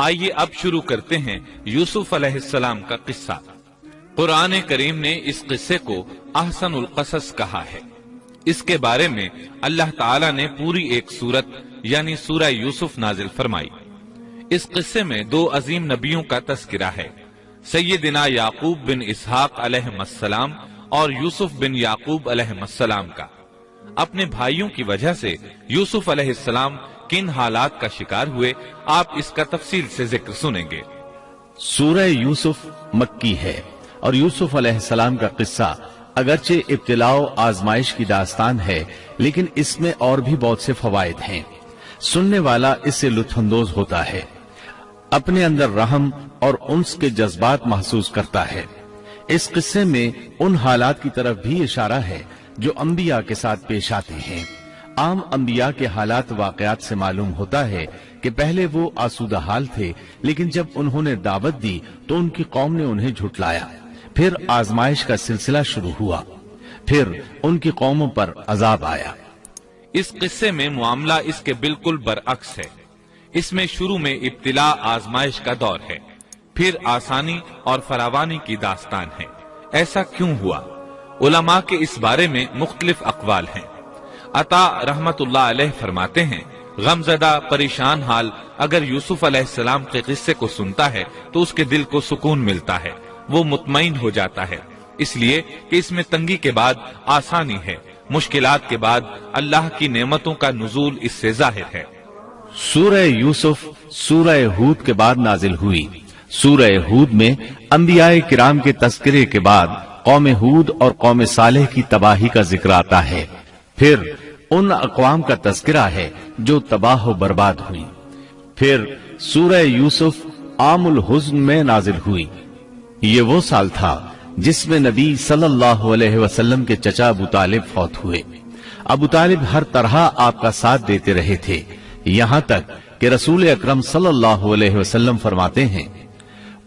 آئیے اب شروع کرتے ہیں یوسف علیہ السلام کا قصہ۔ قرآن کریم نے اس قصے کو احسن القصص کہا ہے۔ اس کے بارے میں اللہ تعالی نے پوری ایک سورت یعنی سورہ یوسف نازل فرمائی۔ اس قصے میں دو عظیم نبیوں کا تذکرہ ہے، سیدنا یعقوب بن اسحاق علیہ السلام اور یوسف بن یعقوب علیہ السلام کا۔ اپنے بھائیوں کی وجہ سے یوسف علیہ السلام کن حالات کا شکار ہوئے، آپ اس کا تفصیل سے ذکر سنیں گے۔ سورہ یوسف مکی ہے اور یوسف علیہ السلام کا قصہ اگرچہ ابتلاء و آزمائش کی داستان ہے، لیکن اس میں اور بھی بہت سے فوائد ہیں۔ سننے والا اس سے لطف اندوز ہوتا ہے، اپنے اندر رحم اور انس کے جذبات محسوس کرتا ہے۔ اس قصے میں ان حالات کی طرف بھی اشارہ ہے جو انبیاء کے ساتھ پیش آتے ہیں۔ عام انبیاء کے حالات واقعات سے معلوم ہوتا ہے کہ پہلے وہ آسودہ حال تھے، لیکن جب انہوں نے دعوت دی تو ان کی قوم نے انہیں جھٹلایا، پھر آزمائش کا سلسلہ شروع ہوا، پھر ان کی قوموں پر عذاب آیا۔ اس قصے میں معاملہ اس کے بالکل برعکس ہے۔ اس میں شروع میں ابتلاء آزمائش کا دور ہے، پھر آسانی اور فراوانی کی داستان ہے۔ ایسا کیوں ہوا؟ علماء کے اس بارے میں مختلف اقوال ہیں۔ عطا رحمت اللہ علیہ فرماتے ہیں، غمزدہ پریشان حال اگر یوسف علیہ السلام کے قصے کو سنتا ہے تو اس کے دل کو سکون ملتا ہے، وہ مطمئن ہو جاتا ہے، اس لیے کہ اس میں تنگی کے بعد آسانی ہے، مشکلات کے بعد اللہ کی نعمتوں کا نزول اس سے ظاہر ہے۔ سورہ یوسف سورہ ہود کے بعد نازل ہوئی۔ سورہ ہود میں انبیاء کرام کے تذکرے کے بعد قوم ہود اور قوم صالح کی تباہی کا ذکر آتا ہے، پھر ان اقوام کا تذکرہ ہے جو تباہ و برباد ہوئی۔ پھر سورہ یوسف عام الحزن میں نازل ہوئی۔ یہ وہ سال تھا جس میں نبی صلی اللہ علیہ وسلم کے چچا ابو طالب فوت ہوئے۔ ابو طالب ہر طرح آپ کا ساتھ دیتے رہے تھے، یہاں تک کہ رسول اکرم صلی اللہ علیہ وسلم فرماتے ہیں،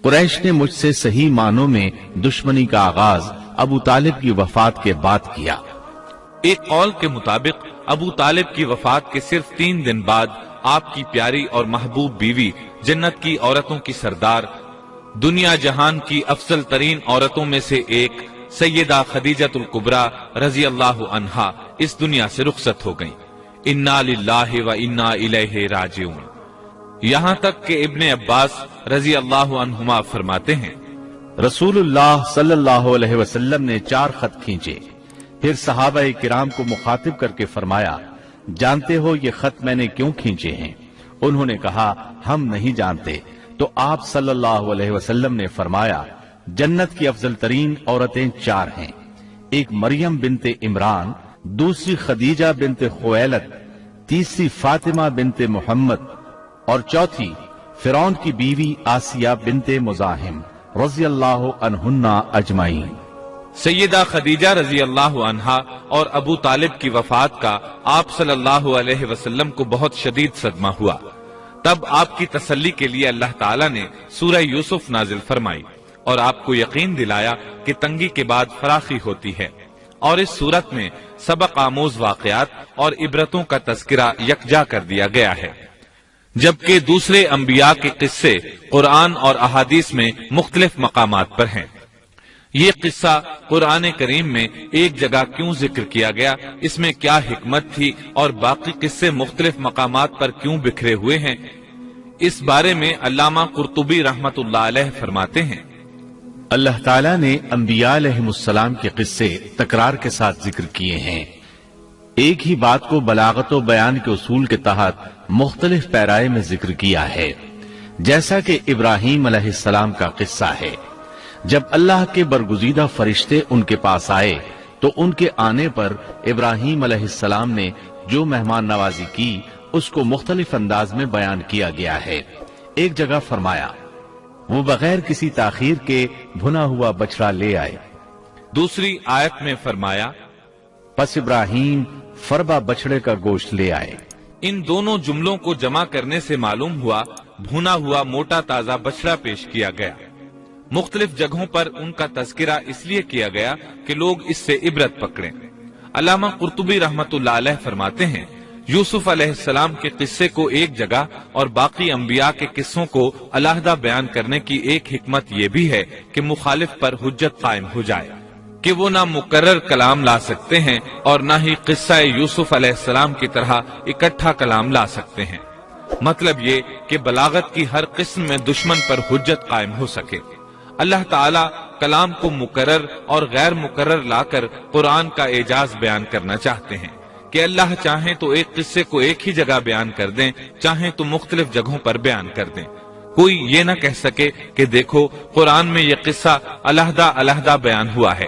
قریش نے مجھ سے صحیح معنوں میں دشمنی کا آغاز ابو طالب کی وفات کے بعد کیا۔ ایک قول کے مطابق ابو طالب کی وفات کے صرف 3 دن بعد آپ کی پیاری اور محبوب بیوی، جنت کی عورتوں کی سردار، دنیا جہان کی افضل ترین عورتوں میں سے ایک سیدہ خدیجۃ الکبریٰ رضی اللہ عنہا اس دنیا سے رخصت ہو گئیں۔ انا للہ و انا الیہ راجعون۔ یہاں تک کہ ابن عباس رضی اللہ عنہما فرماتے ہیں، رسول اللہ صلی اللہ علیہ وسلم نے 4 خط کھینچے، پھر صحابہ کرام کو مخاطب کر کے فرمایا، جانتے ہو یہ خط میں نے کیوں کھینچے ہیں؟ انہوں نے کہا، ہم نہیں جانتے۔ تو آپ صلی اللہ علیہ وسلم نے فرمایا، جنت کی افضل ترین عورتیں 4 ہیں، ایک مریم بنت عمران، دوسری خدیجہ بنت خویلد، تیسری فاطمہ بنت محمد اور چوتھی فرعون کی بیوی آسیہ بنت مزاحم رضی اللہ عنہن اجمعین۔ سیدہ خدیجہ رضی اللہ عنہا اور ابو طالب کی وفات کا آپ صلی اللہ علیہ وسلم کو بہت شدید صدمہ ہوا۔ تب آپ کی تسلی کے لیے اللہ تعالیٰ نے سورہ یوسف نازل فرمائی اور آپ کو یقین دلایا کہ تنگی کے بعد فراخی ہوتی ہے، اور اس صورت میں سبق آموز واقعات اور عبرتوں کا تذکرہ یکجا کر دیا گیا ہے، جبکہ دوسرے انبیاء کے قصے قرآن اور احادیث میں مختلف مقامات پر ہیں۔ یہ قصہ قرآن کریم میں ایک جگہ کیوں ذکر کیا گیا، اس میں کیا حکمت تھی، اور باقی قصے مختلف مقامات پر کیوں بکھرے ہوئے ہیں، اس بارے میں علامہ قرطبی رحمت اللہ علیہ فرماتے ہیں، اللہ تعالیٰ نے انبیاء علیہ السلام کے قصے تکرار کے ساتھ ذکر کیے ہیں۔ ایک ہی بات کو بلاغت و بیان کے اصول کے تحت مختلف پیرائے میں ذکر کیا ہے، جیسا کہ ابراہیم علیہ السلام کا قصہ ہے۔ جب اللہ کے برگزیدہ فرشتے ان کے پاس آئے تو ان کے آنے پر ابراہیم علیہ السلام نے جو مہمان نوازی کی اس کو مختلف انداز میں بیان کیا گیا ہے۔ ایک جگہ فرمایا، وہ بغیر کسی تاخیر کے بھنا ہوا بچڑا لے آئے۔ دوسری آیت میں فرمایا، پس ابراہیم فربا بچڑے کا گوشت لے آئے۔ ان دونوں جملوں کو جمع کرنے سے معلوم ہوا بھونا ہوا موٹا تازہ بچڑا پیش کیا گیا۔ مختلف جگہوں پر ان کا تذکرہ اس لیے کیا گیا کہ لوگ اس سے عبرت پکڑیں۔ علامہ قرطبی رحمت اللہ علیہ فرماتے ہیں، یوسف علیہ السلام کے قصے کو ایک جگہ اور باقی انبیاء کے قصوں کو علیحدہ بیان کرنے کی ایک حکمت یہ بھی ہے کہ مخالف پر حجت قائم ہو جائے کہ وہ نہ مکرر کلام لا سکتے ہیں اور نہ ہی قصہ یوسف علیہ السلام کی طرح اکٹھا کلام لا سکتے ہیں۔ مطلب یہ کہ بلاغت کی ہر قسم میں دشمن پر حجت قائم ہو سکے۔ اللہ تعالیٰ کلام کو مکرر اور غیر مکرر لا کر قرآن کا اعجاز بیان کرنا چاہتے ہیں کہ اللہ چاہیں تو ایک قصے کو ایک ہی جگہ بیان کر دیں، چاہیں تو مختلف جگہوں پر بیان کر دیں۔ کوئی یہ نہ کہہ سکے کہ دیکھو قرآن میں یہ قصہ علیحدہ علیحدہ بیان ہوا ہے،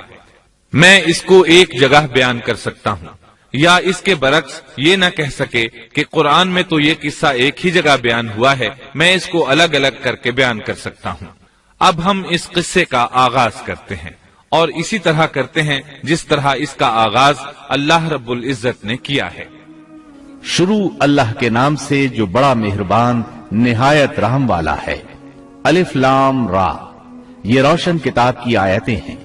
میں اس کو ایک جگہ بیان کر سکتا ہوں، یا اس کے برعکس یہ نہ کہہ سکے کہ قرآن میں تو یہ قصہ ایک ہی جگہ بیان ہوا ہے، میں اس کو الگ الگ کر کے بیان کر سکتا ہوں۔ اب ہم اس قصے کا آغاز کرتے ہیں اور اسی طرح کرتے ہیں جس طرح اس کا آغاز اللہ رب العزت نے کیا ہے۔ شروع اللہ کے نام سے جو بڑا مہربان نہایت رحم والا ہے۔ الف لام را، یہ روشن کتاب کی آیتیں ہیں۔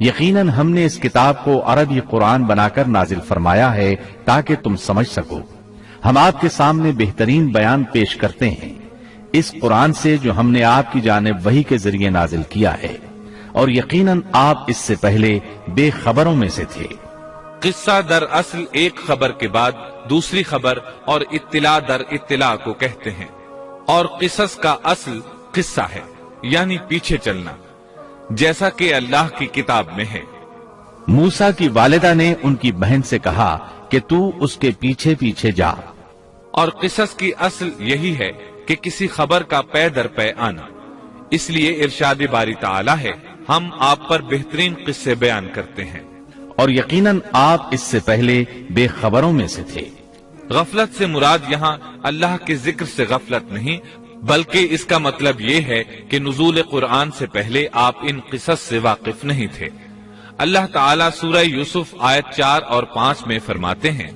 یقیناً ہم نے اس کتاب کو عربی قرآن بنا کر نازل فرمایا ہے تاکہ تم سمجھ سکو۔ ہم آپ کے سامنے بہترین بیان پیش کرتے ہیں اس قرآن سے جو ہم نے آپ کی جانب وحی کے ذریعے نازل کیا ہے، اور یقیناً آپ اس سے پہلے بے خبروں میں سے تھے۔ قصہ در اصل ایک خبر کے بعد دوسری خبر اور اطلاع در اطلاع کو کہتے ہیں، اور قصص کا اصل قصہ ہے یعنی پیچھے چلنا، جیسا کہ اللہ کی کتاب میں ہے۔ موسیٰ کی والدہ نے ان کی بہن سے کہا کہ تو اس کے پیچھے پیچھے جا، اور قصص کی اصل یہی ہے کہ کسی خبر کا پے در پے آنا۔ اس لیے ارشاد باری تعالی ہے، ہم آپ پر بہترین قصے بیان کرتے ہیں، اور یقیناً آپ اس سے پہلے بے خبروں میں سے تھے۔ غفلت سے مراد یہاں اللہ کے ذکر سے غفلت نہیں، بلکہ اس کا مطلب یہ ہے کہ نزول قرآن سے پہلے آپ ان قصص سے واقف نہیں تھے۔ اللہ تعالیٰ سورہ یوسف آیت 4 اور 5 میں فرماتے ہیں،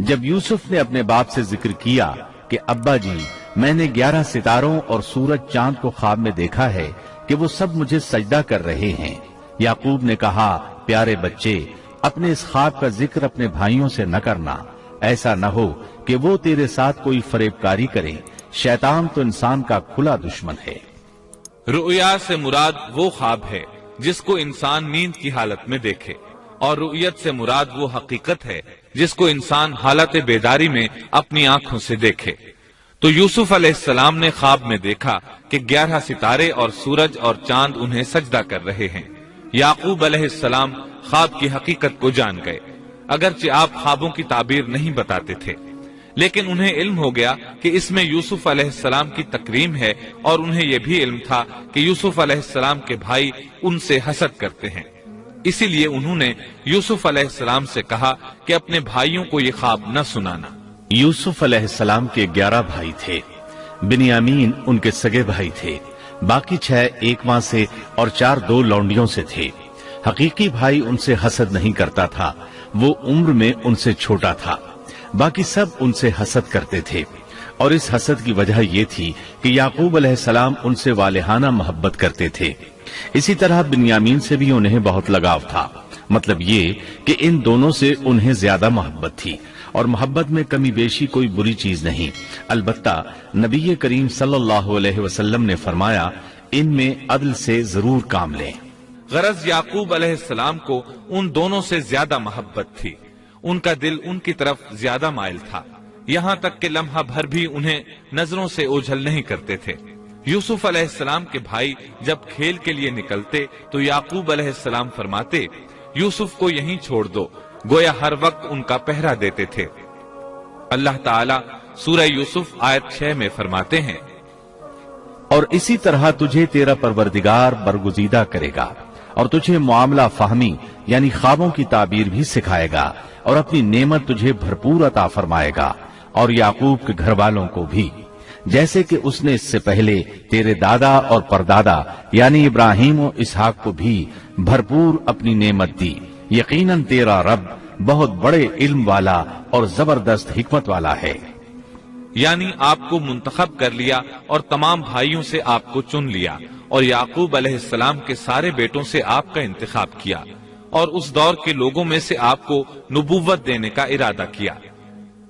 جب یوسف نے اپنے باپ سے ذکر کیا کہ ابا جی، میں نے 11 ستاروں اور سورج چاند کو خواب میں دیکھا ہے کہ وہ سب مجھے سجدہ کر رہے ہیں، یعقوب نے کہا، پیارے بچے، اپنے اس خواب کا ذکر اپنے بھائیوں سے نہ کرنا، ایسا نہ ہو کہ وہ تیرے ساتھ کوئی فریب کاری کریں، شیطان تو انسان کا کھلا دشمن ہے۔ رؤیا سے مراد وہ خواب ہے جس کو انسان نیند کی حالت میں دیکھے، اور رؤیت سے مراد وہ حقیقت ہے جس کو انسان حالت بیداری میں اپنی آنکھوں سے دیکھے۔ تو یوسف علیہ السلام نے خواب میں دیکھا کہ 11 ستارے اور سورج اور چاند انہیں سجدہ کر رہے ہیں۔ یعقوب علیہ السلام خواب کی حقیقت کو جان گئے، اگرچہ آپ خوابوں کی تعبیر نہیں بتاتے تھے، لیکن انہیں علم ہو گیا کہ اس میں یوسف علیہ السلام کی تکریم ہے، اور انہیں یہ بھی علم تھا کہ یوسف علیہ السلام کے بھائی ان سے حسد کرتے ہیں۔ اسی لیے انہوں نے یوسف علیہ السلام سے کہا کہ اپنے بھائیوں کو یہ خواب نہ سنانا۔ یوسف علیہ السلام کے 11 بھائی تھے، بنیامین ان کے سگے بھائی تھے، باقی 6 ایک ماں سے اور 4 2 لونڈیوں سے تھے۔ حقیقی بھائی ان سے حسد نہیں کرتا تھا، وہ عمر میں ان سے چھوٹا تھا، باقی سب ان سے حسد کرتے تھے، اور اس حسد کی وجہ یہ تھی کہ یعقوب علیہ السلام ان سے والہانہ محبت کرتے تھے۔ اسی طرح بنیامین سے بھی انہیں بہت لگاؤ تھا، مطلب یہ کہ ان دونوں سے انہیں زیادہ محبت تھی، اور محبت میں کمی بیشی کوئی بری چیز نہیں، البتہ نبی کریم صلی اللہ علیہ وسلم نے فرمایا، ان میں عدل سے ضرور کام لیں۔ غرض یعقوب علیہ السلام کو ان دونوں سے زیادہ محبت تھی، ان کا دل ان کی طرف زیادہ مائل تھا، یہاں تک کہ لمحہ بھر بھی انہیں نظروں سے اوجھل نہیں کرتے تھے۔ یوسف علیہ السلام کے بھائی جب کھیل کے لیے نکلتے تو یعقوب علیہ السلام فرماتے، یوسف کو یہیں چھوڑ دو، گویا ہر وقت ان کا پہرا دیتے تھے۔ اللہ تعالیٰ سورہ یوسف آیت 6 میں فرماتے ہیں، اور اسی طرح تجھے تیرا پروردگار برگزیدہ کرے گا، اور تجھے معاملہ فہمی یعنی خوابوں کی تعبیر بھی سکھائے گا، اور اپنی نعمت تجھے بھرپور عطا فرمائے گا، اور یعقوب کے گھر والوں کو بھی، جیسے کہ اس نے اس سے پہلے تیرے دادا اور پردادا یعنی ابراہیم و اسحاق کو بھی بھرپور اپنی نعمت دی۔ یقیناً تیرا رب بہت بڑے علم والا اور زبردست حکمت والا ہے۔ یعنی آپ کو منتخب کر لیا اور تمام بھائیوں سے آپ کو چن لیا، اور یعقوب علیہ السلام کے سارے بیٹوں سے آپ کا انتخاب کیا، اور اس دور کے لوگوں میں سے آپ کو نبوت دینے کا ارادہ کیا۔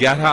11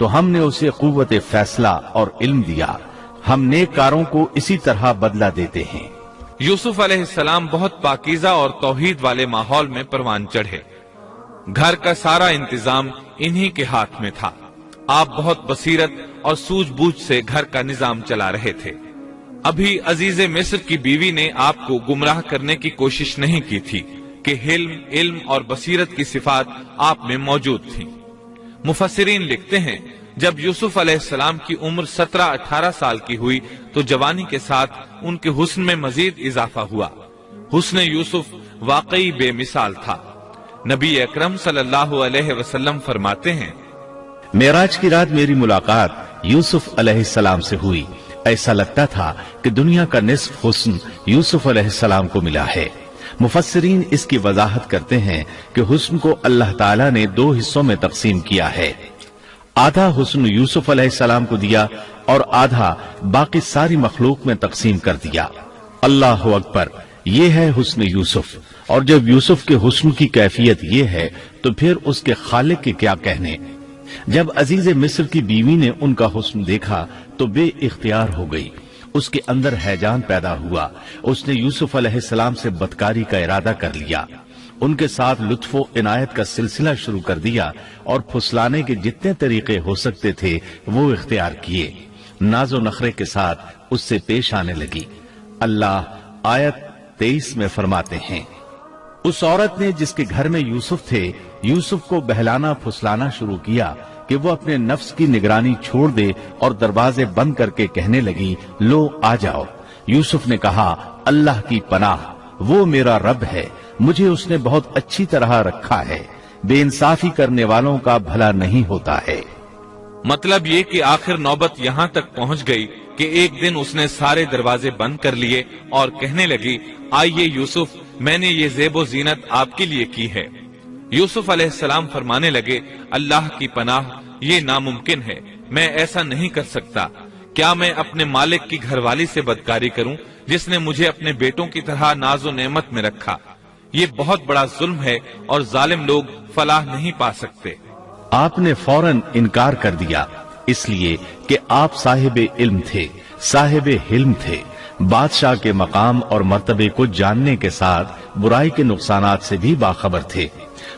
تو ہم نے اسے قوت فیصلہ اور علم دیا. ہم نیک کاروں کو اسی طرح بدلہ دیتے ہیں. یوسف علیہ السلام بہت پاکیزہ اور توحید والے ماحول میں پروان چڑھے. گھر کا سارا انتظام انہی کے ہاتھ میں تھا. آپ بہت بصیرت اور سوجھ بوجھ سے گھر کا نظام چلا رہے تھے. ابھی عزیز مصر کی بیوی نے آپ کو گمراہ کرنے کی کوشش نہیں کی تھی کہ حلم، علم اور بصیرت کی صفات آپ میں موجود تھیں. مفسرین لکھتے ہیں جب یوسف علیہ السلام کی عمر 17-18 سال کی ہوئی تو جوانی کے ساتھ ان کے حسن میں مزید اضافہ ہوا. حسن یوسف واقعی بے مثال تھا. نبی اکرم صلی اللہ علیہ وسلم فرماتے ہیں معراج کی رات میری ملاقات یوسف علیہ السلام سے ہوئی. ایسا لگتا تھا کہ دنیا کا نصف حسن یوسف علیہ السلام کو ملا ہے. مفسرین اس کی وضاحت کرتے ہیں کہ حسن کو اللہ تعالیٰ نے 2 حصوں میں تقسیم کیا ہے. آدھا حسن یوسف علیہ السلام کو دیا اور آدھا باقی ساری مخلوق میں تقسیم کر دیا. اللہ اکبر، یہ ہے حسن یوسف. اور جب یوسف کے حسن کی کیفیت یہ ہے تو پھر اس کے خالق کے کیا کہنے. جب عزیز مصر کی بیوی نے ان کا حسن دیکھا تو بے اختیار ہو گئی. اس کے اندر ہیجان پیدا ہوا. اس نے یوسف علیہ السلام سے بدکاری کا ارادہ کر لیا. ان کے ساتھ لطف و عنایت کا سلسلہ شروع کر دیا اور پھسلانے کے جتنے طریقے ہو سکتے تھے وہ اختیار کیے. ناز و نخرے کے ساتھ اس سے پیش آنے لگی. اللہ آیت 23 میں فرماتے ہیں اس عورت نے جس کے گھر میں یوسف تھے یوسف کو بہلانا پھسلانا شروع کیا کہ وہ اپنے نفس کی نگرانی چھوڑ دے اور دروازے بند کر کے کہنے لگی لو آ جاؤ. یوسف نے کہا اللہ کی پناہ، وہ میرا رب ہے، مجھے اس نے بہت اچھی طرح رکھا ہے. بے انصافی کرنے والوں کا بھلا نہیں ہوتا ہے. مطلب یہ کہ آخر نوبت یہاں تک پہنچ گئی کہ ایک دن اس نے سارے دروازے بند کر لیے اور کہنے لگی آئیے یوسف، میں نے یہ زیب و زینت آپ کے لیے کی ہے. یوسف علیہ السلام فرمانے لگے اللہ کی پناہ، یہ ناممکن ہے، میں ایسا نہیں کر سکتا. کیا میں اپنے مالک کی گھر والی سے بدکاری کروں جس نے مجھے اپنے بیٹوں کی طرح ناز و نعمت میں رکھا؟ یہ بہت بڑا ظلم ہے اور ظالم لوگ فلاح نہیں پا سکتے. آپ نے فوراً انکار کر دیا اس لیے کہ آپ صاحب علم تھے، صاحب حلم تھے، بادشاہ کے مقام اور مرتبے کو جاننے کے ساتھ برائی کے نقصانات سے بھی باخبر تھے.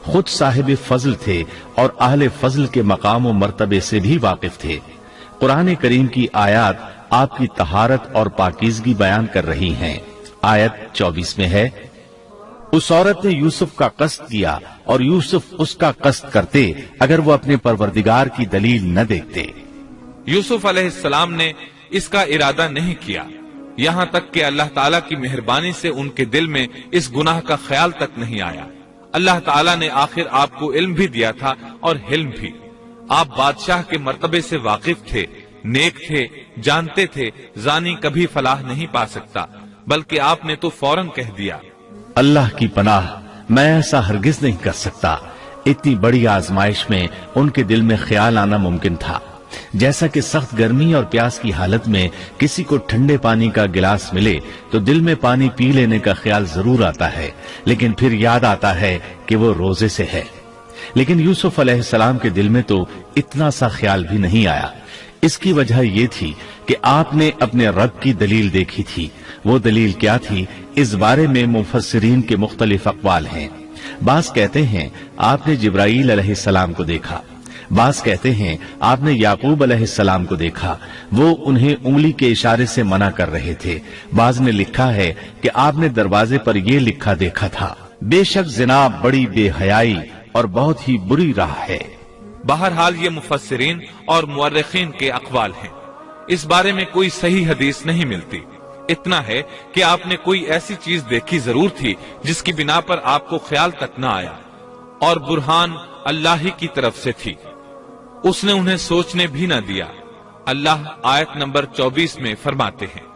خود صاحب فضل تھے اور اہل فضل کے مقام و مرتبے سے بھی واقف تھے. قرآن کریم کی آیات آپ کی طہارت اور پاکیزگی بیان کر رہی ہیں. آیت 24 میں ہے اس عورت نے یوسف کا قصد کیا اور یوسف اس کا قصد کرتے اگر وہ اپنے پروردگار کی دلیل نہ دیکھتے. یوسف علیہ السلام نے اس کا ارادہ نہیں کیا، یہاں تک کہ اللہ تعالیٰ کی مہربانی سے ان کے دل میں اس گناہ کا خیال تک نہیں آیا. اللہ تعالیٰ نے آخر آپ کو علم بھی دیا تھا اور حلم بھی. آپ بادشاہ کے مرتبے سے واقف تھے، نیک تھے، جانتے تھے زانی کبھی فلاح نہیں پا سکتا، بلکہ آپ نے تو فوراً کہہ دیا اللہ کی پناہ، میں ایسا ہرگز نہیں کر سکتا. اتنی بڑی آزمائش میں ان کے دل میں خیال آنا ممکن تھا. جیسا کہ سخت گرمی اور پیاس کی حالت میں کسی کو ٹھنڈے پانی کا گلاس ملے تو دل میں پانی پی لینے کا خیال ضرور آتا ہے، لیکن پھر یاد آتا ہے کہ وہ روزے سے ہے. لیکن یوسف علیہ السلام کے دل میں تو اتنا سا خیال بھی نہیں آیا. اس کی وجہ یہ تھی کہ آپ نے اپنے رب کی دلیل دیکھی تھی. وہ دلیل کیا تھی اس بارے میں مفسرین کے مختلف اقوال ہیں. بعض کہتے ہیں آپ نے جبرائیل علیہ السلام کو دیکھا، بعض کہتے ہیں آپ نے یعقوب علیہ السلام کو دیکھا، وہ انہیں انگلی کے اشارے سے منع کر رہے تھے. بعض نے لکھا ہے کہ آپ نے دروازے پر یہ لکھا دیکھا تھا بے شک زنا بڑی بے حیائی اور بہت ہی بری راہ ہے. بہرحال یہ مفسرین اور مورخین کے اقوال ہیں، اس بارے میں کوئی صحیح حدیث نہیں ملتی. اتنا ہے کہ آپ نے کوئی ایسی چیز دیکھی ضرور تھی جس کی بنا پر آپ کو خیال تک نہ آیا، اور برہان اللہ ہی کی طرف سے تھی، اس نے انہیں سوچنے بھی نہ دیا. اللہ آیت نمبر 24 میں فرماتے ہیں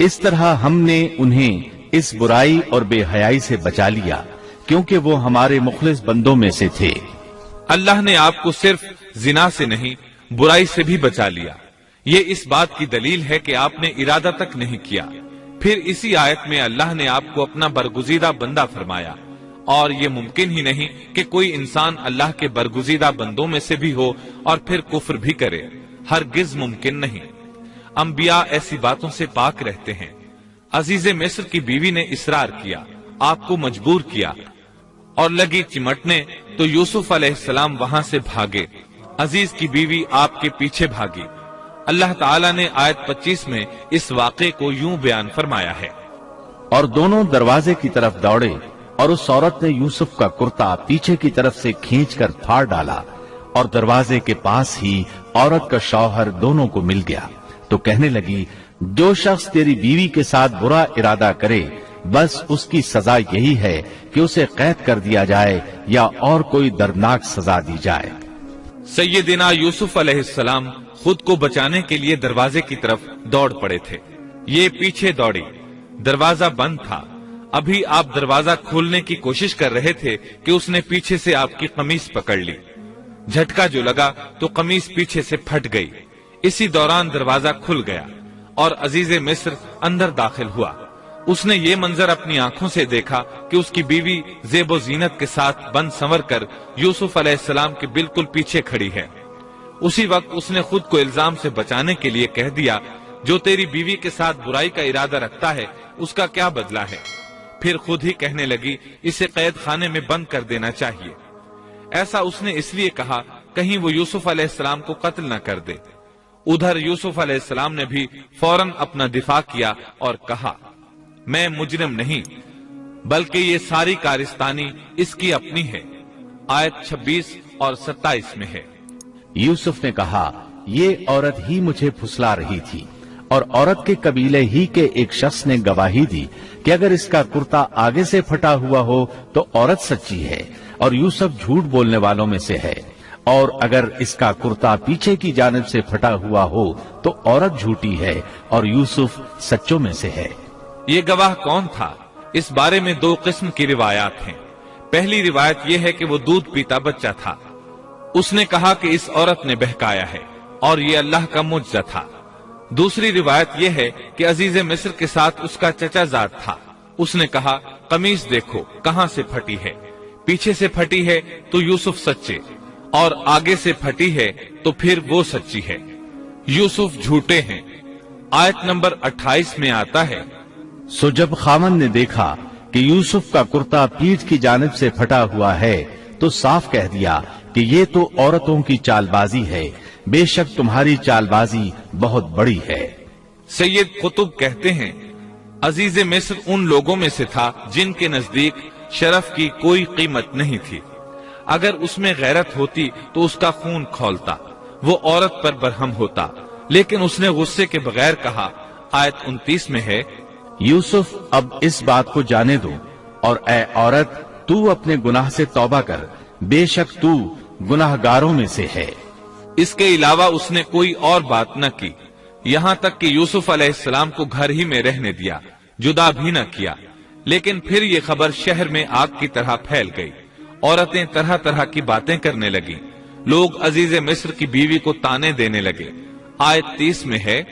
اس طرح ہم نے انہیں اس برائی اور بے حیائی سے بچا لیا کیونکہ وہ ہمارے مخلص بندوں میں سے تھے. اللہ نے آپ کو صرف زنا سے نہیں برائی سے بھی بچا لیا. یہ اس بات کی دلیل ہے کہ آپ نے ارادہ تک نہیں کیا. پھر اسی آیت میں اللہ نے آپ کو اپنا برگزیدہ بندہ فرمایا. اور یہ ممکن ہی نہیں کہ کوئی انسان اللہ کے برگزیدہ بندوں میں سے بھی ہو اور پھر کفر بھی کرے، ہرگز ممکن نہیں۔ انبیاء ایسی باتوں سے پاک رہتے ہیں۔ عزیز مصر کی بیوی نے اصرار کیا، آپ کو مجبور کیا اور لگی چمٹنے تو یوسف علیہ السلام وہاں سے بھاگے۔ عزیز کی بیوی آپ کے پیچھے بھاگی۔ اللہ تعالیٰ نے آیت 25 میں اس واقعے کو یوں بیان فرمایا ہے، اور دونوں دروازے کی طرف دوڑے اور اس عورت نے یوسف کا کرتا پیچھے کی طرف سے کھینچ کر پھاڑ ڈالا اور دروازے کے پاس ہی عورت کا شوہر دونوں کو مل گیا تو کہنے لگی، جو شخص تیری بیوی کے ساتھ برا ارادہ کرے بس اس کی سزا یہی ہے کہ اسے قید کر دیا جائے یا اور کوئی دردناک سزا دی جائے۔ سیدنا یوسف علیہ السلام خود کو بچانے کے لیے دروازے کی طرف دوڑ پڑے تھے، یہ پیچھے دوڑی، دروازہ بند تھا۔ ابھی آپ دروازہ کھولنے کی کوشش کر رہے تھے کہ اس نے پیچھے سے آپ کی قمیص پکڑ لی، جھٹکا جو لگا تو قمیص پیچھے سے پھٹ گئی۔ اسی دوران دروازہ کھل گیا اور عزیز مصر اندر داخل ہوا۔ اس نے یہ منظر اپنی آنکھوں سے دیکھا کہ اس کی بیوی زیب و زینت کے ساتھ بند سنور کر یوسف علیہ السلام کے بالکل پیچھے کھڑی ہے۔ اسی وقت اس نے خود کو الزام سے بچانے کے لیے کہہ دیا، جو تیری بیوی کے ساتھ برائی کا ارادہ رکھتا ہے اس کا کیا بدلہ ہے؟ پھر خود ہی کہنے لگی، اسے قید خانے میں بند کر دینا چاہیے۔ ایسا اس نے اس لیے کہا کہیں وہ یوسف علیہ السلام کو قتل نہ کر دے۔ ادھر یوسف علیہ السلام نے بھی فوراً اپنا دفاع کیا اور کہا، میں مجرم نہیں بلکہ یہ ساری کارستانی اس کی اپنی ہے۔ آیت 26 اور 27 میں ہے۔ یوسف نے کہا، یہ عورت ہی مجھے پھسلا رہی تھی، اور عورت کے قبیلے ہی کے ایک شخص نے گواہی دی کہ اگر اس کا کرتا آگے سے پھٹا ہوا ہو تو عورت سچی ہے اور یوسف جھوٹ بولنے والوں میں سے ہے، اور اگر اس کا کرتا پیچھے کی جانب سے پھٹا ہوا ہو تو عورت جھوٹی ہے اور یوسف سچوں میں سے ہے۔ یہ گواہ کون تھا؟ اس بارے میں دو قسم کی روایات ہیں۔ پہلی روایت یہ ہے کہ وہ دودھ پیتا بچہ تھا، اس نے کہا کہ اس عورت نے بہکایا ہے اور یہ اللہ کا معجزہ تھا۔ دوسری روایت یہ ہے کہ عزیز مصر کے ساتھ اس کا چچا زاد تھا، اس نے کہا، قمیص دیکھو کہاں سے پھٹی ہے، پیچھے سے پھٹی ہے تو یوسف سچے، اور آگے سے پھٹی ہے تو پھر وہ سچی ہے، یوسف جھوٹے ہیں۔ آیت نمبر 28 میں آتا ہے، سو جب خاوند نے دیکھا کہ یوسف کا کرتا پیٹھ کی جانب سے پھٹا ہوا ہے تو صاف کہہ دیا کہ یہ تو عورتوں کی چال بازی ہے، بے شک تمہاری چال بازی بہت بڑی ہے۔ سید قطب کہتے ہیں، عزیز مصر ان لوگوں میں سے تھا جن کے نزدیک شرف کی کوئی قیمت نہیں تھی۔ اگر اس میں غیرت ہوتی تو اس کا خون کھولتا، وہ عورت پر برہم ہوتا، لیکن اس نے غصے کے بغیر کہا۔ آیت 29 میں ہے، یوسف اب اس بات کو جانے دو، اور اے عورت تو اپنے گناہ سے توبہ کر، بے شک تو گناہگاروں میں سے ہے۔ اس کے علاوہ اس نے کوئی اور بات نہ کی، یہاں تک کہ یوسف علیہ السلام کو گھر ہی میں رہنے دیا، جدا بھی نہ کیا۔ لیکن پھر یہ خبر شہر میں آگ کی طرح پھیل گئی، عورتیں طرح طرح کی باتیں کرنے لگیں، لوگ عزیز مصر کی بیوی کو تانے دینے لگے۔ آیت 30 میں ہے،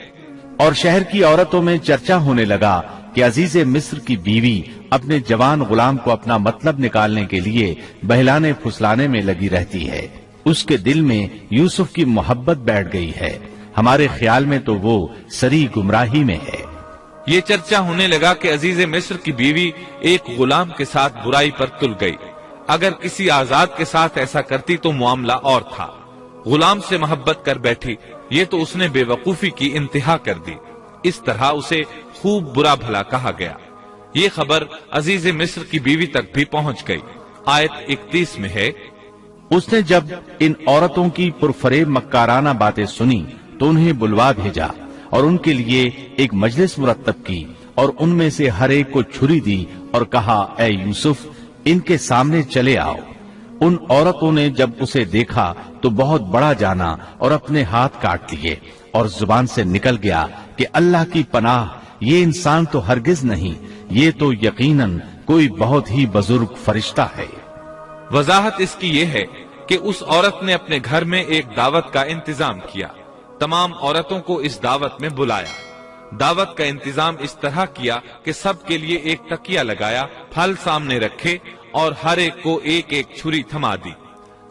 اور شہر کی عورتوں میں چرچا ہونے لگا کہ عزیز مصر کی بیوی اپنے جوان غلام کو اپنا مطلب نکالنے کے لیے بہلانے پھسلانے میں لگی رہتی ہے، اس کے دل میں یوسف کی محبت بیٹھ گئی ہے، ہمارے خیال میں تو وہ سری گمراہی میں ہے۔ یہ چرچا ہونے لگا کہ عزیز مصر کی بیوی ایک غلام کے ساتھ برائی پر تل گئی، اگر کسی آزاد کے ساتھ ایسا کرتی تو معاملہ اور تھا، غلام سے محبت کر بیٹھی، یہ تو اس نے بے وقوفی کی انتہا کر دی۔ اس طرح اسے خوب برا بھلا کہا گیا۔ یہ خبر عزیز مصر کی بیوی تک بھی پہنچ گئی۔ آیت 31 میں ہے، اس نے جب ان عورتوں کی پرفریب مکارانہ باتیں سنی تو انہیں بلوا بھیجا اور ان کے لیے ایک مجلس مرتب کی اور ان میں سے ہر ایک کو چھری دی اور کہا، اے یوسف ان کے سامنے چلے آؤ۔ ان عورتوں نے جب اسے دیکھا تو بہت بڑا جانا اور اپنے ہاتھ کاٹ لیے، اور زبان سے نکل گیا کہ اللہ کی پناہ، یہ انسان تو ہرگز نہیں، یہ تو یقیناً کوئی بہت ہی بزرگ فرشتہ ہے۔ وضاحت اس کی یہ ہے کہ اس عورت نے اپنے گھر میں ایک دعوت کا انتظام کیا، تمام عورتوں کو اس دعوت میں بلایا، دعوت کا انتظام اس طرح کیا کہ سب کے لیے ایک تکیہ لگایا، پھل سامنے رکھے اور ہر ایک کو ایک ایک چھری تھما دی۔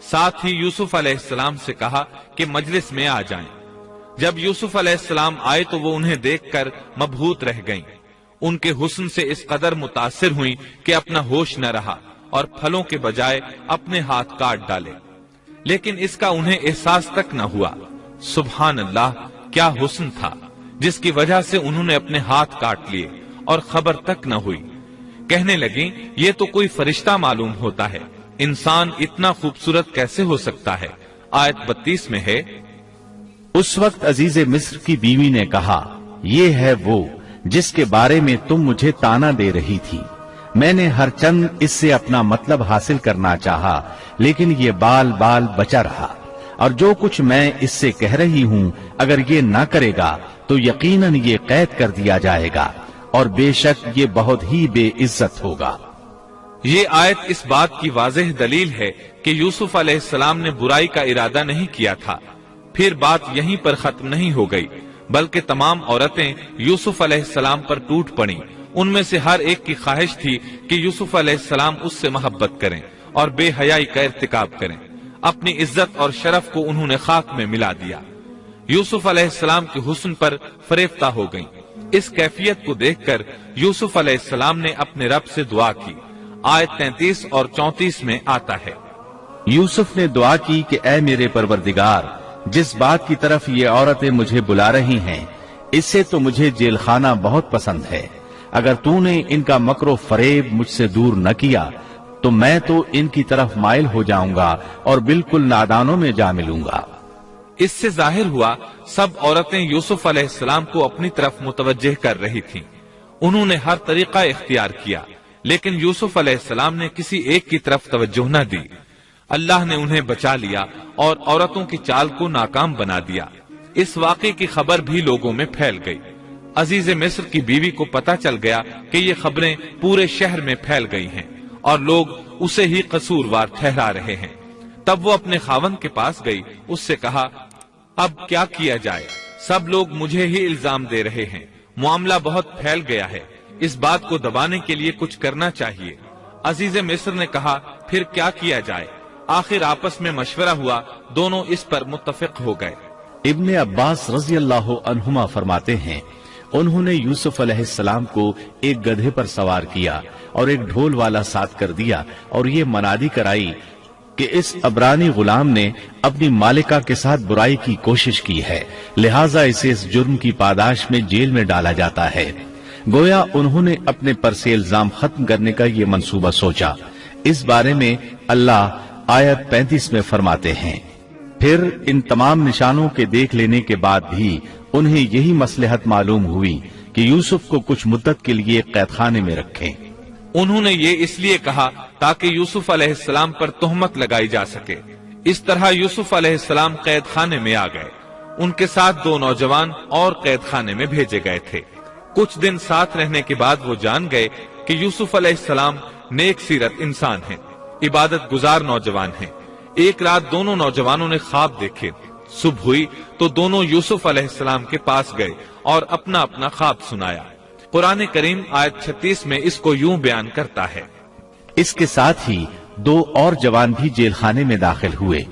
ساتھ ہی یوسف علیہ السلام سے کہا کہ مجلس میں آ جائیں۔ جب یوسف علیہ السلام آئے تو وہ انہیں دیکھ کر مبہوت رہ گئیں۔ ان کے حسن سے اس قدر متاثر ہوئیں کہ اپنا ہوش نہ رہا اور پھلوں کے بجائے اپنے ہاتھ کاٹ ڈالے، لیکن اس کا انہیں احساس تک نہ ہوا۔ سبحان اللہ، کیا حسن تھا جس کی وجہ سے انہوں نے اپنے ہاتھ کاٹ لیے اور خبر تک نہ ہوئی۔ کہنے لگیں یہ تو کوئی فرشتہ معلوم ہوتا ہے، انسان اتنا خوبصورت کیسے ہو سکتا ہے۔ آیت 32 میں ہے، اس وقت عزیز مصر کی بیوی نے کہا، یہ ہے وہ جس کے بارے میں تم مجھے تانا دے رہی تھی۔ میں نے ہر چند اس سے اپنا مطلب حاصل کرنا چاہا، لیکن یہ بال بال بچا رہا، اور جو کچھ میں اس سے کہہ رہی ہوں اگر یہ نہ کرے گا تو یقیناً یہ قید کر دیا جائے گا، اور بے شک یہ بہت ہی بے عزت ہوگا۔ یہ آیت اس بات کی واضح دلیل ہے کہ یوسف علیہ السلام نے برائی کا ارادہ نہیں کیا تھا۔ پھر بات یہیں پر ختم نہیں ہو گئی، بلکہ تمام عورتیں یوسف علیہ السلام پر ٹوٹ پڑیں۔ ان میں سے ہر ایک کی خواہش تھی کہ یوسف علیہ السلام اس سے محبت کریں اور بے حیائی کا ارتکاب کریں۔ اپنی عزت اور شرف کو انہوں نے خاک میں ملا دیا۔ یوسف علیہ السلام کے حسن پر فریفتہ ہو گئیں۔ اس کیفیت کو دیکھ کر یوسف علیہ السلام نے اپنے رب سے دعا کی۔ آیت 33 اور 34 میں آتا ہے، یوسف نے دعا کی کہ اے میرے پروردگار، جس بات کی طرف یہ عورتیں مجھے بلا رہی ہیں اس سے تو مجھے جیل خانہ بہت پسند ہے۔ اگر تو نے ان کا مکر و فریب مجھ سے دور نہ کیا تو میں تو ان کی طرف مائل ہو جاؤں گا اور بالکل نادانوں میں جا ملوں گا۔ اس سے ظاہر ہوا سب عورتیں یوسف علیہ السلام کو اپنی طرف متوجہ کر رہی تھیں۔ انہوں نے ہر طریقہ اختیار کیا، لیکن یوسف علیہ السلام نے کسی ایک کی طرف توجہ نہ دی۔ اللہ نے انہیں بچا لیا اور عورتوں کی چال کو ناکام بنا دیا۔ اس واقعے کی خبر بھی لوگوں میں پھیل گئی۔ عزیز مصر کی بیوی کو پتا چل گیا کہ یہ خبریں پورے شہر میں پھیل گئی ہیں اور لوگ اسے ہی قصوروار ٹھہرا رہے ہیں۔ تب وہ اپنے خاوند کے پاس گئی، اس سے کہا، اب کیا کیا جائے؟ سب لوگ مجھے ہی الزام دے رہے ہیں، معاملہ بہت پھیل گیا ہے، اس بات کو دبانے کے لیے کچھ کرنا چاہیے۔ عزیز مصر نے کہا، پھر کیا کیا جائے؟ آخر آپس میں مشورہ ہوا، دونوں اس پر متفق ہو گئے۔ ابن عباس رضی اللہ عنہما فرماتے ہیں، انہوں نے یوسف علیہ السلام کو ایک گدھے پر سوار کیا اور ایک ڈھول والا ساتھ کر دیا اور یہ منادی کرائی کہ اس عبرانی غلام نے اپنی مالکہ کے ساتھ برائی کی کوشش کی ہے، لہٰذا اسے اس جرم کی پاداش میں جیل میں ڈالا جاتا ہے۔ گویا انہوں نے اپنے پر سے الزام ختم کرنے کا یہ منصوبہ سوچا۔ اس بارے میں اللہ آیت 35 میں فرماتے ہیں، پھر ان تمام نشانوں کے دیکھ لینے کے بعد بھی انہیں یہی مصلحت معلوم ہوئی کہ یوسف کو کچھ مدت کے لیے قید خانے میں رکھیں۔ انہوں نے یہ اس لیے کہا تاکہ یوسف علیہ السلام پر تہمت لگائی جا سکے۔ اس طرح یوسف علیہ السلام قید خانے میں آ گئے۔ ان کے ساتھ 2 نوجوان اور قید خانے میں بھیجے گئے تھے۔ کچھ دن ساتھ رہنے کے بعد وہ جان گئے کہ یوسف علیہ السلام نیک سیرت انسان ہیں، عبادت گزار نوجوان ہیں۔ ایک رات دونوں نوجوانوں نے خواب دیکھے۔ صبح ہوئی تو دونوں یوسف علیہ السلام کے پاس گئے اور اپنا اپنا خواب سنایا۔ قرآن کریم آیت 36 میں اس کو یوں بیان کرتا ہے، اس کے ساتھ ہی 2 اور جوان بھی جیل خانے میں داخل ہوئے۔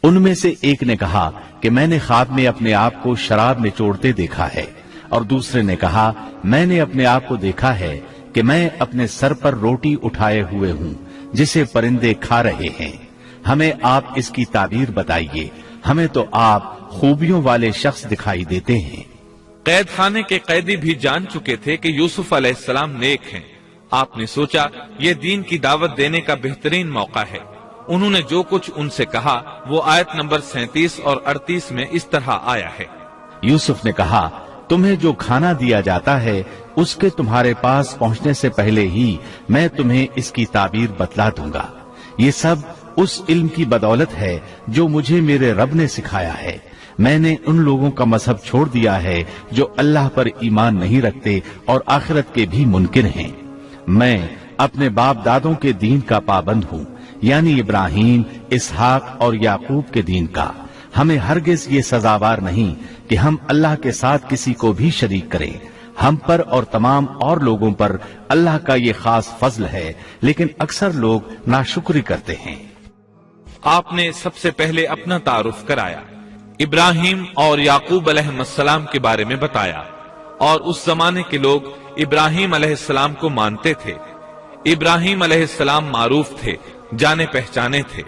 ان میں سے ایک نے کہا کہ میں نے خواب میں اپنے آپ کو شراب نچوڑتے دیکھا ہے، اور دوسرے نے کہا میں نے اپنے آپ کو دیکھا ہے کہ میں اپنے سر پر روٹی اٹھائے ہوئے ہوں جسے پرندے کھا رہے ہیں۔ ہمیں آپ اس کی تعبیر بتائیے، ہمیں تو آپ خوبیوں والے شخص دکھائی دیتے ہیں۔ قید خانے کے قیدی بھی جان چکے تھے کہ یوسف علیہ السلام نیک ہیں۔ آپ نے سوچا یہ دین کی دعوت دینے کا بہترین موقع ہے۔ انہوں نے جو کچھ ان سے کہا وہ آیت نمبر 37 اور 38 میں اس طرح آیا ہے، یوسف نے کہا تمہیں جو کھانا دیا جاتا ہے اس کے تمہارے پاس پہنچنے سے پہلے ہی میں تمہیں اس کی تعبیر بتلا دوں گا۔ یہ سب اس علم کی بدولت ہے جو مجھے میرے رب نے سکھایا ہے۔ میں نے ان لوگوں کا مذہب چھوڑ دیا ہے جو اللہ پر ایمان نہیں رکھتے اور آخرت کے بھی منکر ہیں۔ میں اپنے باپ دادوں کے دین کا پابند ہوں، یعنی ابراہیم، اسحاق اور یعقوب کے دین کا۔ ہمیں ہرگز یہ سزاوار نہیں کہ ہم اللہ کے ساتھ کسی کو بھی شریک کریں۔ ہم پر اور تمام اور لوگوں پر اللہ کا یہ خاص فضل ہے، لیکن اکثر لوگ ناشکری کرتے ہیں۔ آپ نے سب سے پہلے اپنا تعارف کرایا، ابراہیم اور یعقوب علیہ السلام کے بارے میں بتایا، اور اس زمانے کے لوگ ابراہیم علیہ السلام کو مانتے تھے۔ ابراہیم علیہ السلام معروف تھے، جانے پہچانے تھے۔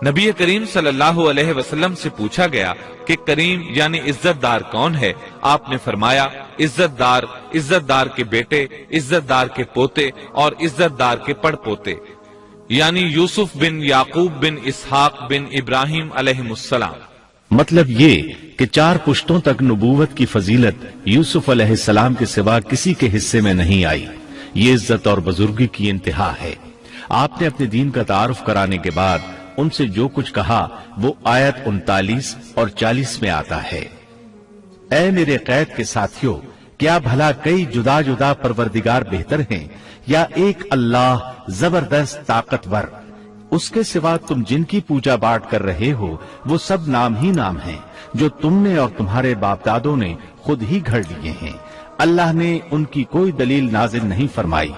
نبی کریم صلی اللہ علیہ وسلم سے پوچھا گیا کہ کریم یعنی عزت دار کون ہے؟ آپ نے فرمایا عزت دار کے بیٹے، عزت دار کے پوتے اور عزت دار کے پڑ پوتے، یعنی یوسف بن یعقوب بن اسحاق بن ابراہیم علیہ السلام۔ مطلب یہ کہ 4 پشتوں تک نبوت کی فضیلت یوسف علیہ السلام کے سوا کسی کے حصے میں نہیں آئی۔ یہ عزت اور بزرگی کی انتہا ہے۔ آپ نے اپنے دین کا تعارف کرانے کے بعد ان سے جو کچھ کہا وہ آیت 39 اور 40 میں آتا ہے۔ اے میرے قید کے ساتھیوں، کیا بھلا کئی جدا جدا پروردگار بہتر ہیں یا ایک اللہ زبردست طاقتور؟ اس کے سوا تم جن کی پوجا باٹ کر رہے ہو وہ سب نام ہی نام ہیں جو تم نے اور تمہارے باپ دادوں نے خود ہی گھڑ لیے ہیں۔ اللہ نے ان کی کوئی دلیل نازل نہیں فرمائی۔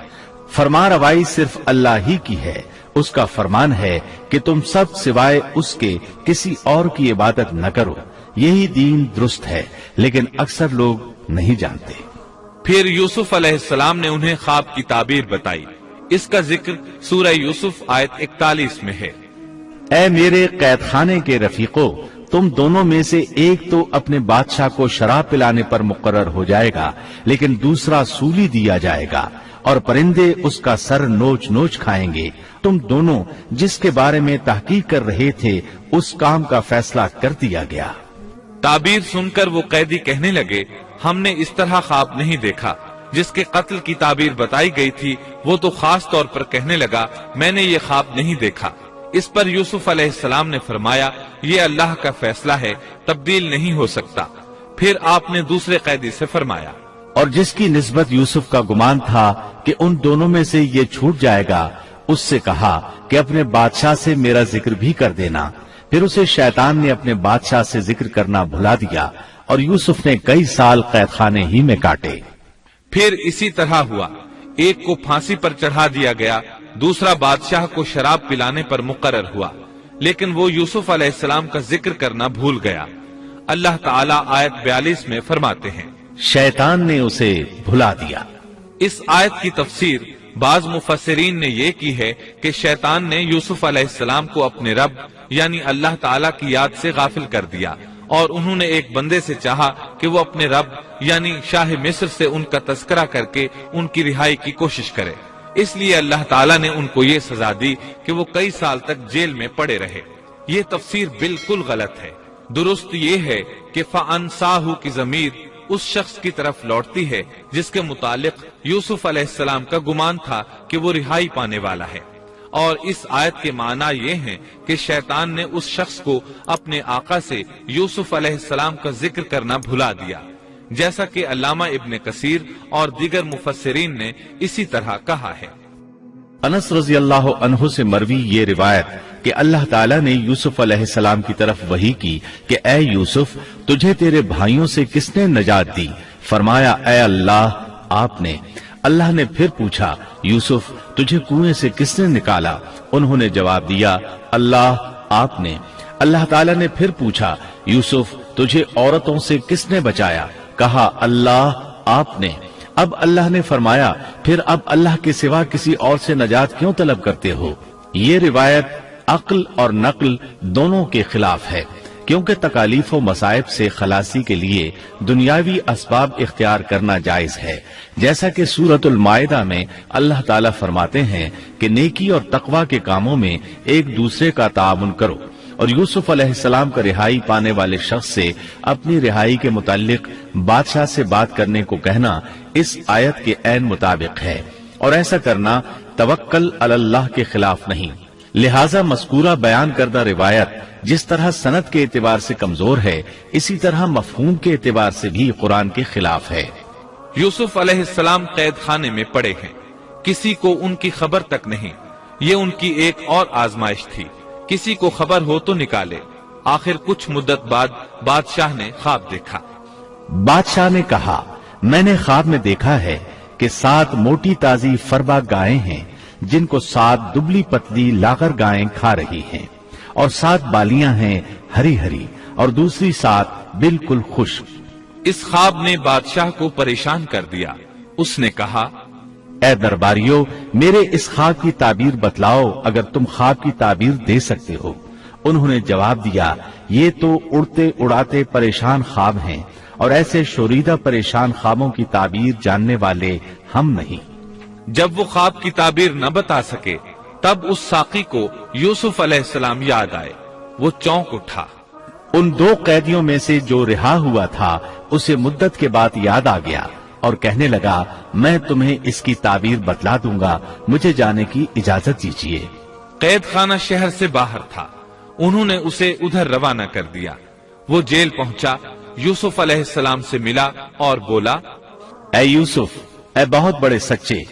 فرما روائی صرف اللہ ہی کی ہے۔ اس کا فرمان ہے کہ تم سب سوائے اس کے کسی اور کی عبادت نہ کرو۔ یہی دین درست ہے، لیکن اکثر لوگ نہیں جانتے۔ پھر یوسف علیہ السلام نے انہیں خواب کی تعبیر بتائی۔ اس کا ذکر سورہ یوسف آیت 41 میں ہے۔ اے میرے قید خانے کے رفیقو، تم دونوں میں سے ایک تو اپنے بادشاہ کو شراب پلانے پر مقرر ہو جائے گا، لیکن دوسرا سولی دیا جائے گا اور پرندے اس کا سر نوچ نوچ کھائیں گے۔ تم دونوں جس کے بارے میں تحقیق کر رہے تھے اس کام کا فیصلہ کر دیا گیا۔ تعبیر سن کر وہ قیدی کہنے لگے ہم نے اس طرح خواب نہیں دیکھا۔ جس کے قتل کی تعبیر بتائی گئی تھی وہ تو خاص طور پر کہنے لگا میں نے یہ خواب نہیں دیکھا۔ اس پر یوسف علیہ السلام نے فرمایا یہ اللہ کا فیصلہ ہے، تبدیل نہیں ہو سکتا۔ پھر آپ نے دوسرے قیدی سے فرمایا، اور جس کی نسبت یوسف کا گمان تھا کہ ان دونوں میں سے یہ چھوٹ جائے گا، اس سے کہا کہ اپنے بادشاہ سے میرا ذکر بھی کر دینا۔ پھر اسے شیطان نے اپنے بادشاہ سے ذکر کرنا بھلا دیا اور یوسف نے کئی سال قید خانے ہی میں کاٹے۔ پھر اسی طرح ہوا، ایک کو پھانسی پر چڑھا دیا گیا، دوسرا بادشاہ کو شراب پلانے پر مقرر ہوا، لیکن وہ یوسف علیہ السلام کا ذکر کرنا بھول گیا۔ اللہ تعالیٰ آیت 42 میں فرماتے ہیں شیطان نے اسے بھلا دیا۔ اس آیت کی تفسیر بعض مفسرین نے یہ کی ہے کہ شیطان نے یوسف علیہ السلام کو اپنے رب یعنی اللہ تعالیٰ کی یاد سے غافل کر دیا، اور انہوں نے ایک بندے سے چاہا کہ وہ اپنے رب یعنی شاہ مصر سے ان کا تذکرہ کر کے ان کی رہائی کی کوشش کرے۔ اس لیے اللہ تعالیٰ نے ان کو یہ سزا دی کہ وہ کئی سال تک جیل میں پڑے رہے۔ یہ تفسیر بالکل غلط ہے۔ درست یہ ہے کہ فَأَنْسَاهُ کی ضمیر اس شخص کی طرف لوٹتی ہے جس کے متعلق یوسف علیہ السلام کا گمان تھا کہ وہ رہائی پانے والا ہے، اور اس آیت کے معنی یہ ہیں کہ شیطان نے اس شخص کو اپنے آقا سے یوسف علیہ السلام کا ذکر کرنا بھلا دیا، جیسا کہ علامہ ابن کثیر اور دیگر مفسرین نے اسی طرح کہا ہے۔ انس رضی اللہ عنہ سے مروی یہ روایت کہ اللہ تعالیٰ نے یوسف علیہ السلام کی طرف وحی کی کہ اے یوسف، تجھے تیرے بھائیوں سے کس نے نجات دی؟ فرمایا اے اللہ، آپ نے۔ اللہ نے پھر پوچھا یوسف، تجھے کنویں سے کس نے نکالا؟ انہوں نے جواب دیا اللہ، آپ نے۔ اللہ تعالیٰ نے پھر پوچھا یوسف، تجھے عورتوں سے کس نے بچایا؟ کہا اللہ، آپ نے۔ اب اللہ نے فرمایا پھر اب اللہ کے سوا کسی اور سے نجات کیوں طلب کرتے ہو؟ یہ روایت عقل اور نقل دونوں کے خلاف ہے، کیونکہ تکالیف و مصائب سے خلاصی کے لیے دنیاوی اسباب اختیار کرنا جائز ہے، جیسا کہ سورۃ المائدہ میں اللہ تعالیٰ فرماتے ہیں کہ نیکی اور تقوی کے کاموں میں ایک دوسرے کا تعاون کرو، اور یوسف علیہ السلام کا رہائی پانے والے شخص سے اپنی رہائی کے متعلق بادشاہ سے بات کرنے کو کہنا اس آیت کے عین مطابق ہے، اور ایسا کرنا توکل علی اللہ کے خلاف نہیں۔ لہذا مذکورہ بیان کردہ روایت جس طرح سند کے اعتبار سے کمزور ہے، اسی طرح مفہوم کے اعتبار سے بھی قرآن کے خلاف ہے۔ یوسف علیہ السلام قید خانے میں پڑے ہیں، کسی کو ان کی خبر تک نہیں۔ یہ ان کی ایک اور آزمائش تھی، کسی کو خبر ہو تو نکالے۔ آخر کچھ مدت بعد بادشاہ نے خواب دیکھا۔ بادشاہ نے کہا میں نے خواب میں دیکھا ہے کہ 7 موٹی تازی فربا گائیں ہیں جن کو 7 دبلی پتلی لاغر گائیں کھا رہی ہیں، اور 7 بالیاں ہیں ہری ہری اور دوسری 7 بالکل خشک۔ اس خواب نے بادشاہ کو پریشان کر دیا۔ اس نے کہا، اے درباریو، میرے اس خواب کی تعبیر بتلاؤ اگر تم خواب کی تعبیر دے سکتے ہو۔ انہوں نے جواب دیا، یہ تو اڑتے اڑاتے پریشان خواب ہیں، اور ایسے شوریدہ پریشان خوابوں کی تعبیر جاننے والے ہم نہیں۔ جب وہ خواب کی تعبیر نہ بتا سکے تب اس ساقی کو یوسف علیہ السلام یاد آئے۔ وہ چونک اٹھا۔ ان 2 قیدیوں میں سے جو رہا ہوا تھا اسے مدت کے بعد یاد آ گیا اور کہنے لگا، میں تمہیں اس کی تعبیر بتلا دوں گا، مجھے جانے کی اجازت دیجیے۔ قید خانہ شہر سے باہر تھا، انہوں نے اسے ادھر روانہ کر دیا۔ وہ جیل پہنچا، یوسف علیہ السلام سے ملا اور بولا، اے یوسف، اے بہت بڑے سچے،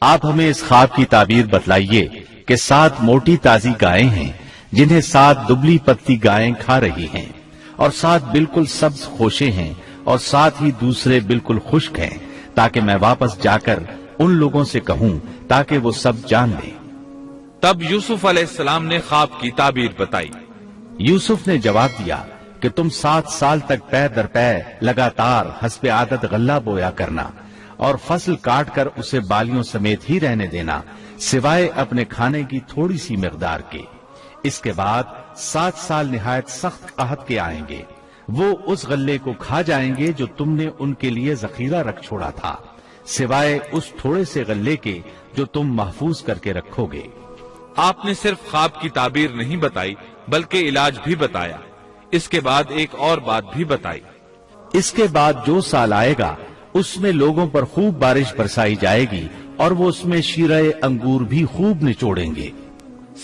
آپ ہمیں اس خواب کی تعبیر بتلائیے کہ 7 موٹی تازی گائیں ہیں جنہیں 7 دبلی پتلی گائیں کھا رہی ہیں، اور 7 بالکل سبز خوشے ہیں، اور 7 ہی دوسرے بالکل خشک ہیں، تاکہ میں واپس جا کر ان لوگوں سے کہوں تاکہ وہ سب جان لیں۔ تب یوسف علیہ السلام نے خواب کی تعبیر بتائی۔ یوسف نے جواب دیا کہ تم 7 سال تک پے در پے لگاتار حسب عادت غلہ بویا کرنا، اور فصل کاٹ کر اسے بالیوں سمیت ہی رہنے دینا، سوائے اپنے کھانے کی تھوڑی سی مقدار کے۔ اس کے بعد 7 سال نہایت سخت قحط کے آئیں گے، وہ اس غلے کو کھا جائیں گے جو تم نے ان کے لیے ذخیرہ رکھ چھوڑا تھا، سوائے اس تھوڑے سے غلے کے جو تم محفوظ کر کے رکھو گے۔ آپ نے صرف خواب کی تعبیر نہیں بتائی بلکہ علاج بھی بتایا۔ اس کے بعد ایک اور بات بھی بتائی۔ اس کے بعد جو سال آئے گا اس میں لوگوں پر خوب بارش برسائی جائے گی، اور وہ اس میں شیرہ انگور بھی خوب نچوڑیں گے۔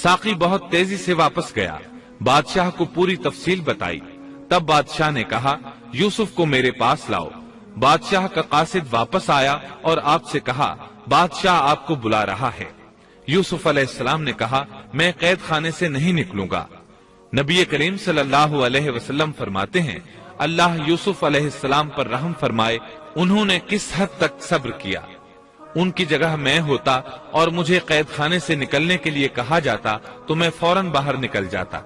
ساقی بہت تیزی سے واپس گیا، بادشاہ کو پوری تفصیل بتائی۔ تب بادشاہ نے کہا، یوسف کو میرے پاس لاؤ۔ بادشاہ کا قاصد واپس آیا اور آپ سے کہا، بادشاہ آپ کو بلا رہا ہے۔ یوسف علیہ السلام نے کہا، میں قید خانے سے نہیں نکلوں گا۔ نبی کریم صلی اللہ علیہ وسلم فرماتے ہیں، اللہ یوسف علیہ السلام پر رحم فرمائے، انہوں نے کس حد تک صبر کیا۔ ان کی جگہ میں ہوتا اور مجھے قید خانے سے نکلنے کے لیے کہا جاتا تو میں فوراً باہر نکل جاتا۔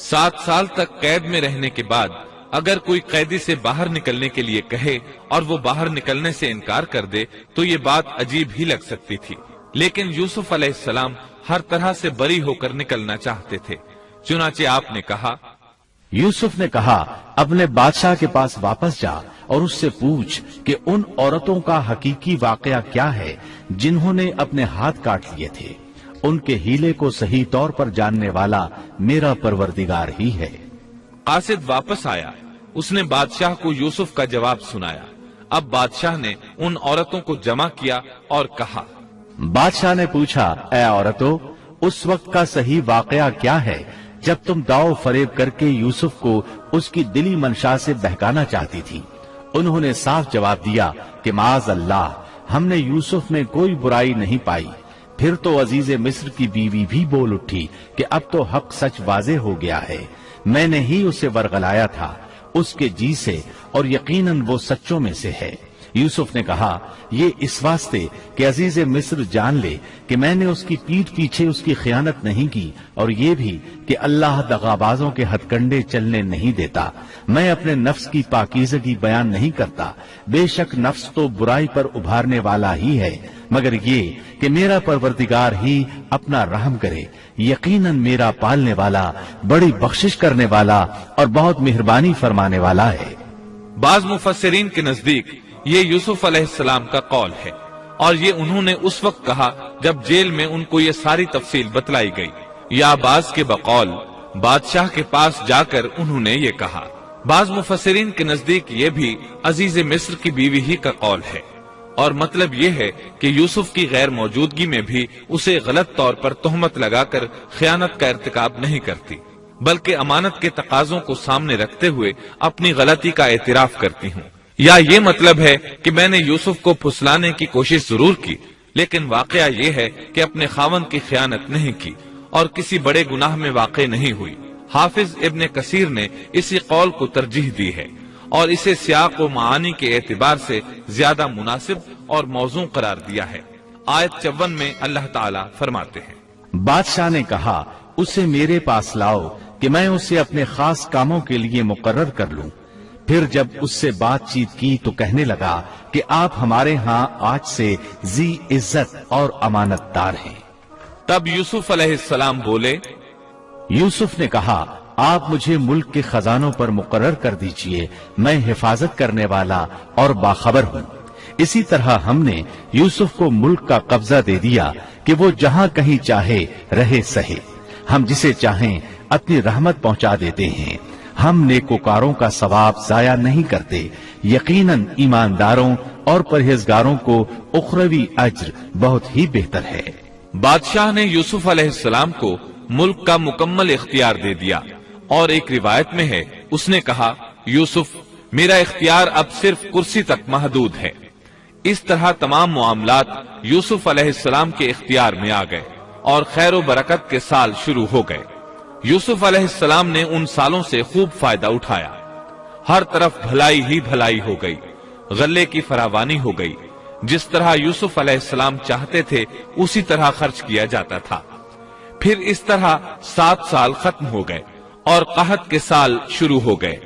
7 سال تک قید میں رہنے کے بعد اگر کوئی قیدی سے باہر نکلنے کے لیے کہے اور وہ باہر نکلنے سے انکار کر دے تو یہ بات عجیب ہی لگ سکتی تھی، لیکن یوسف علیہ السلام ہر طرح سے بری ہو کر نکلنا چاہتے تھے۔ چنانچہ آپ نے کہا، یوسف نے کہا، اپنے بادشاہ کے پاس واپس جا اور اس سے پوچھ کہ ان عورتوں کا حقیقی واقعہ کیا ہے جنہوں نے اپنے ہاتھ کاٹ لیے تھے۔ ان کے ہیلے کو صحیح طور پر جاننے والا میرا پروردگار ہی ہے۔ قاصد واپس آیا، اس نے بادشاہ کو یوسف کا جواب سنایا۔ اب بادشاہ نے ان عورتوں کو جمع کیا اور کہا، بادشاہ نے پوچھا، اے عورتوں، اس وقت کا صحیح واقعہ کیا ہے جب تم داؤ فریب کر کے یوسف کو اس کی دلی منشا سے بہکانا چاہتی تھی؟ انہوں نے صاف جواب دیا کہ معاذ اللہ، ہم نے یوسف میں کوئی برائی نہیں پائی۔ پھر تو عزیز مصر کی بیوی بھی بول اٹھی کہ اب تو حق سچ واضح ہو گیا ہے، میں نے ہی اسے ورغلایا تھا اس کے جی سے، اور یقیناً وہ سچوں میں سے ہے۔ یوسف نے کہا، یہ اس واسطے کہ عزیز مصر جان لے کہ میں نے اس کی پیٹھ پیچھے اس کی خیانت نہیں کی، اور یہ بھی کہ اللہ دغابازوں کے ہتھ کنڈے چلنے نہیں دیتا۔ میں اپنے نفس کی پاکیزگی بیان نہیں کرتا، بے شک نفس تو برائی پر ابھارنے والا ہی ہے، مگر یہ کہ میرا پروردگار ہی اپنا رحم کرے، یقیناً میرا پالنے والا، بڑی بخشش کرنے والا اور بہت مہربانی فرمانے والا ہے۔ بعض مفسرین کے نزدیک یہ یوسف علیہ السلام کا قول ہے، اور یہ انہوں نے اس وقت کہا جب جیل میں ان کو یہ ساری تفصیل بتلائی گئی، یا بعض کے بقول بادشاہ کے پاس جا کر انہوں نے یہ کہا۔ بعض مفسرین کے نزدیک یہ بھی عزیز مصر کی بیوی ہی کا قول ہے، اور مطلب یہ ہے کہ یوسف کی غیر موجودگی میں بھی اسے غلط طور پر تہمت لگا کر خیانت کا ارتکاب نہیں کرتی، بلکہ امانت کے تقاضوں کو سامنے رکھتے ہوئے اپنی غلطی کا اعتراف کرتی ہوں۔ یا یہ مطلب ہے کہ میں نے یوسف کو پھسلانے کی کوشش ضرور کی، لیکن واقعہ یہ ہے کہ اپنے خاوند کی خیانت نہیں کی اور کسی بڑے گناہ میں واقع نہیں ہوئی۔ حافظ ابن کثیر نے اسی قول کو ترجیح دی ہے، اور اسے سیاق و معانی کے اعتبار سے زیادہ مناسب اور موزوں قرار دیا ہے۔ آیت 54 میں اللہ تعالیٰ فرماتے ہیں، بادشاہ نے کہا اسے میرے پاس لاؤ کہ میں اسے اپنے خاص کاموں کے لیے مقرر کر لوں۔ پھر جب اس سے بات چیت کی تو کہنے لگا کہ آپ ہمارے ہاں آج سے ذی عزت اور امانت دار ہیں۔ تب یوسف علیہ السلام بولے، یوسف نے کہا آپ مجھے ملک کے خزانوں پر مقرر کر دیجئے، میں حفاظت کرنے والا اور باخبر ہوں۔ اسی طرح ہم نے یوسف کو ملک کا قبضہ دے دیا کہ وہ جہاں کہیں چاہے رہے سہے، ہم جسے چاہیں اپنی رحمت پہنچا دیتے ہیں، ہم نیکوکاروں کا ثواب ضائع نہیں کرتے، یقیناً ایمانداروں اور پرہیزگاروں کو اخروی اجر بہت ہی بہتر ہے۔ بادشاہ نے یوسف علیہ السلام کو ملک کا مکمل اختیار دے دیا، اور ایک روایت میں ہے اس نے کہا، یوسف میرا اختیار اب صرف کرسی تک محدود ہے۔ اس طرح تمام معاملات یوسف علیہ السلام کے اختیار میں آ گئے اور خیر و برکت کے سال شروع ہو گئے۔ یوسف علیہ السلام نے ان سالوں سے خوب فائدہ اٹھایا، ہر طرف بھلائی ہی بھلائی ہو گئی، غلے کی فراوانی ہو گئی، جس طرح یوسف علیہ السلام چاہتے تھے اسی طرح خرچ کیا جاتا تھا۔ پھر اس طرح 7 سال ختم ہو گئے اور قحط کے سال شروع ہو گئے۔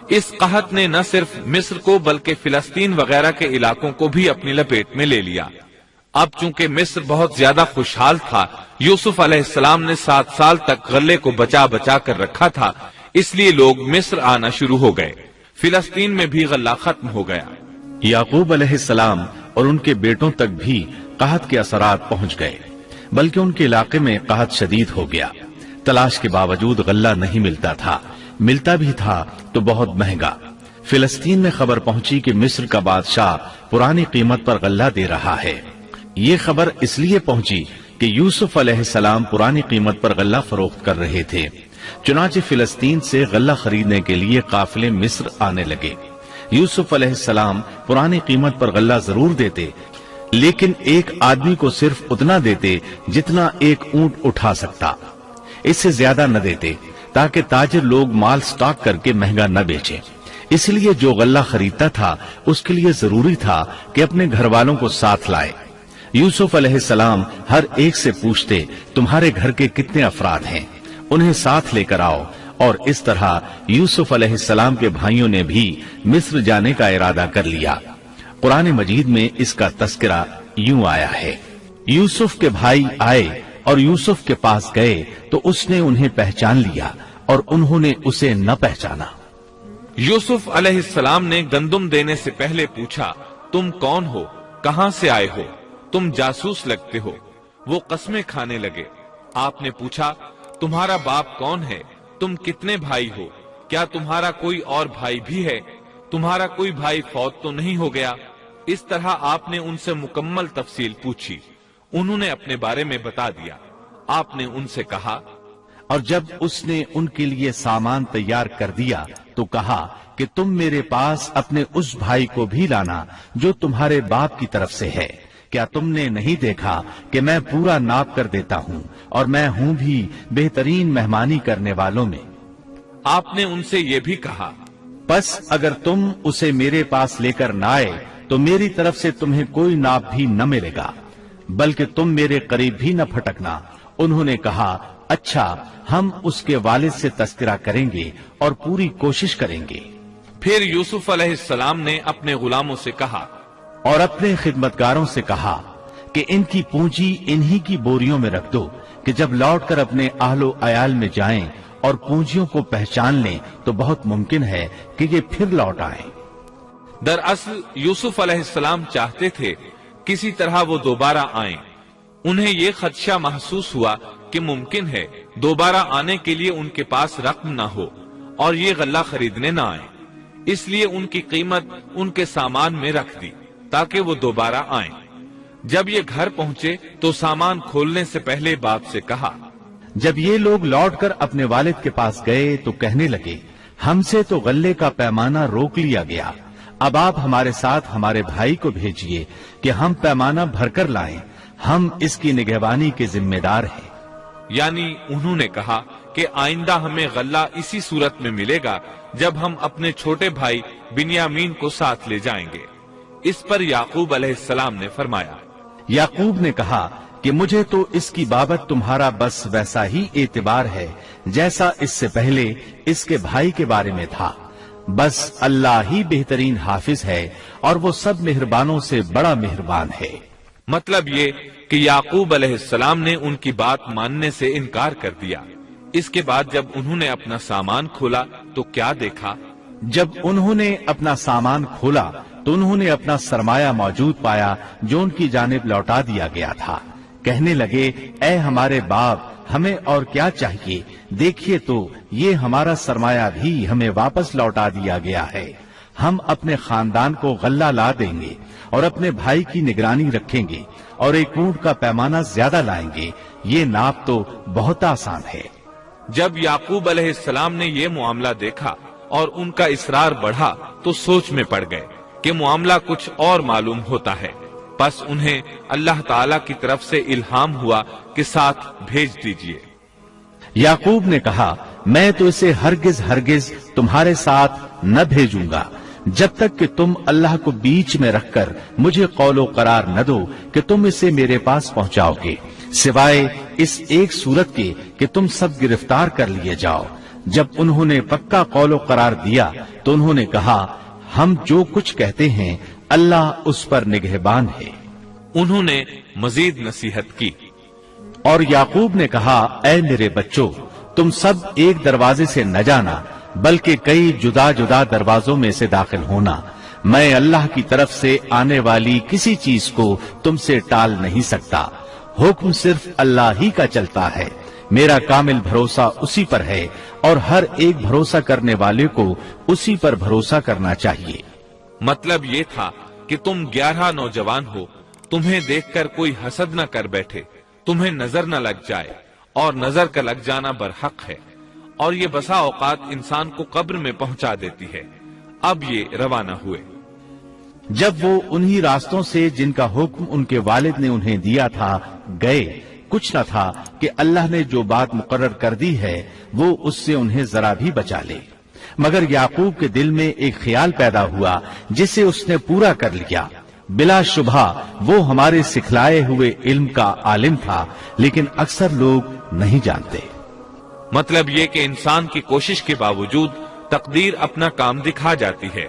اس قحط نے نہ صرف مصر کو بلکہ فلسطین وغیرہ کے علاقوں کو بھی اپنی لپیٹ میں لے لیا۔ اب چونکہ مصر بہت زیادہ خوشحال تھا، یوسف علیہ السلام نے 7 سال تک غلے کو بچا بچا کر رکھا تھا، اس لیے لوگ مصر آنا شروع ہو گئے۔ فلسطین میں بھی غلہ ختم ہو گیا۔ یعقوب علیہ السلام اور ان کے بیٹوں تک بھی قحط کے اثرات پہنچ گئے، بلکہ ان کے علاقے میں قحط شدید ہو گیا۔ تلاش کے باوجود غلہ نہیں ملتا تھا، ملتا بھی تھا تو بہت مہنگا۔ فلسطین میں خبر پہنچی کہ مصر کا بادشاہ پرانی قیمت پر غلہ دے رہا ہے۔ یہ خبر اس لیے پہنچی کہ یوسف علیہ السلام پرانی قیمت پر غلہ فروخت کر رہے تھے۔ چنانچہ فلسطین سے غلہ خریدنے کے لیے قافلے مصر آنے لگے۔ یوسف علیہ السلام پرانی قیمت پر غلہ ضرور دیتے، لیکن ایک آدمی کو صرف اتنا دیتے جتنا ایک اونٹ اٹھا سکتا، اس سے زیادہ نہ دیتے، تاکہ تاجر لوگ مال سٹاک کر کے مہنگا نہ بیچیں۔ اس لیے جو غلہ خریدتا تھا اس کے لیے ضروری تھا کہ اپنے گھر والوں کو ساتھ لائے۔ یوسف علیہ السلام ہر ایک سے پوچھتے، تمہارے گھر کے کتنے افراد ہیں، انہیں ساتھ لے کر آؤ۔ اور اس طرح یوسف علیہ السلام کے بھائیوں نے بھی مصر جانے کا ارادہ کر لیا۔ قرآن مجید میں اس کا تذکرہ یوں آیا ہے، یوسف کے بھائی آئے اور یوسف کے پاس گئے تو اس نے انہیں پہچان لیا اور انہوں نے اسے نہ پہچانا۔ یوسف علیہ السلام نے گندم دینے سے پہلے پوچھا، تم کون ہو، کہاں سے آئے ہو، تم جاسوس لگتے ہو۔ وہ قسمیں کھانے لگے۔ آپ نے پوچھا، تمہارا باپ کون ہے، تم کتنے بھائی ہو، کیا تمہارا کوئی اور بھائی بھی ہے، تمہارا کوئی بھائی فوت تو نہیں ہو گیا؟ اس طرح آپ نے ان سے مکمل تفصیل پوچھی، انہوں نے اپنے بارے میں بتا دیا۔ آپ نے ان سے کہا، اور جب اس نے ان کے لیے سامان تیار کر دیا تو کہا کہ تم میرے پاس اپنے اس بھائی کو بھی لانا جو تمہارے باپ کی طرف سے ہے۔ کیا تم نے نہیں دیکھا کہ میں پورا ناپ کر دیتا ہوں اور میں ہوں بھی بہترین مہمانی کرنے والوں میں؟ آپ نے ان سے یہ بھی کہا، پس اگر تم اسے میرے پاس لے کر نہ آئے تو میری طرف سے تمہیں کوئی ناپ بھی نہ ملے گا، بلکہ تم میرے قریب بھی نہ پھٹکنا۔ انہوں نے کہا، اچھا، ہم اس کے والد سے تذکرہ کریں گے اور پوری کوشش کریں گے۔ پھر یوسف علیہ السلام نے اپنے غلاموں سے کہا اور اپنے خدمتگاروں سے کہا کہ ان کی پونجی انہی کی بوریوں میں رکھ دو کہ جب لوٹ کر اپنے اہل و عیال میں جائیں اور پونجیوں کو پہچان لیں تو بہت ممکن ہے کہ یہ پھر لوٹ آئیں۔ دراصل یوسف علیہ السلام چاہتے تھے کسی طرح وہ دوبارہ آئیں۔ انہیں یہ خدشہ محسوس ہوا کہ ممکن ہے دوبارہ آنے کے لیے ان کے پاس رقم نہ ہو اور یہ غلہ خریدنے نہ آئیں، اس لیے ان کی قیمت ان کے سامان میں رکھ دی تاکہ وہ دوبارہ آئیں۔ جب یہ گھر پہنچے تو سامان کھولنے سے پہلے باپ سے کہا، جب یہ لوگ لوٹ کر اپنے والد کے پاس گئے تو کہنے لگے، ہم سے تو غلے کا پیمانہ روک لیا گیا، اب آپ ہمارے ساتھ ہمارے بھائی کو بھیجیے کہ ہم پیمانہ بھر کر لائیں، ہم اس کی نگہبانی کے ذمہ دار ہیں۔ یعنی انہوں نے کہا کہ آئندہ ہمیں غلہ اسی صورت میں ملے گا جب ہم اپنے چھوٹے بھائی بنیامین کو ساتھ لے جائیں گے۔ اس پر یعقوب علیہ السلام نے فرمایا، یعقوب نے کہا کہ مجھے تو اس کی بابت تمہارا بس ویسا ہی اعتبار ہے جیسا اس سے پہلے اس کے بھائی کے بارے میں تھا، بس اللہ ہی بہترین حافظ ہے اور وہ سب مہربانوں سے بڑا مہربان ہے۔ مطلب یہ کہ یعقوب علیہ السلام نے ان کی بات ماننے سے انکار کر دیا۔ اس کے بعد جب انہوں نے اپنا سامان کھولا تو کیا دیکھا؟ جب انہوں نے اپنا سامان کھولا تو انہوں نے اپنا سرمایہ موجود پایا جو ان کی جانب لوٹا دیا گیا تھا۔ کہنے لگے، اے ہمارے باپ، ہمیں اور کیا چاہیے؟ دیکھیے تو یہ ہمارا سرمایہ بھی ہمیں واپس لوٹا دیا گیا ہے۔ ہم اپنے خاندان کو غلہ لا دیں گے اور اپنے بھائی کی نگرانی رکھیں گے اور ایک اونٹ کا پیمانہ زیادہ لائیں گے، یہ ناپ تو بہت آسان ہے۔ جب یعقوب علیہ السلام نے یہ معاملہ دیکھا اور ان کا اصرار بڑھا تو سوچ میں پڑ گئے کہ معاملہ کچھ اور معلوم ہوتا ہے، پس انہیں اللہ تعالی کی طرف سے الہام ہوا کہ ساتھ بھیج دیجئے۔ یعقوب نے کہا، میں تو اسے ہرگز تمہارے ساتھ نہ بھیجوں گا جب تک کہ تم اللہ کو بیچ میں رکھ کر مجھے قول و قرار نہ دو کہ تم اسے میرے پاس پہنچاؤ گے، سوائے اس ایک صورت کے کہ تم سب گرفتار کر لیے جاؤ۔ جب انہوں نے پکا قول و قرار دیا تو انہوں نے کہا، ہم جو کچھ کہتے ہیں اللہ اس پر نگہبان ہے۔ انہوں نے مزید نصیحت کی اور یعقوب نے کہا، اے میرے بچوں، تم سب ایک دروازے سے نہ جانا بلکہ کئی جدا جدا دروازوں میں سے داخل ہونا۔ میں اللہ کی طرف سے آنے والی کسی چیز کو تم سے ٹال نہیں سکتا، حکم صرف اللہ ہی کا چلتا ہے۔ میرا کامل بھروسہ اسی پر ہے اور ہر ایک بھروسہ کرنے والے کو اسی پر بھروسہ کرنا چاہیے۔ مطلب یہ تھا کہ تم 11 نوجوان ہو، تمہیں دیکھ کر کوئی حسد نہ کر بیٹھے، تمہیں نظر نہ لگ جائے، اور نظر کا لگ جانا برحق ہے، اور یہ بسا اوقات انسان کو قبر میں پہنچا دیتی ہے۔ اب یہ روانہ ہوئے۔ جب وہ انہی راستوں سے جن کا حکم ان کے والد نے انہیں دیا تھا گئے، کچھ نہ تھا کہ اللہ نے جو بات مقرر کر دی ہے وہ اس سے انہیں ذرا بھی بچا لے، مگر یعقوب کے دل میں ایک خیال پیدا ہوا جسے اس نے پورا کر لیا۔ بلا شبہ وہ ہمارے سکھلائے ہوئے علم کا عالم تھا، لیکن اکثر لوگ نہیں جانتے۔ مطلب یہ کہ انسان کی کوشش کے باوجود تقدیر اپنا کام دکھا جاتی ہے۔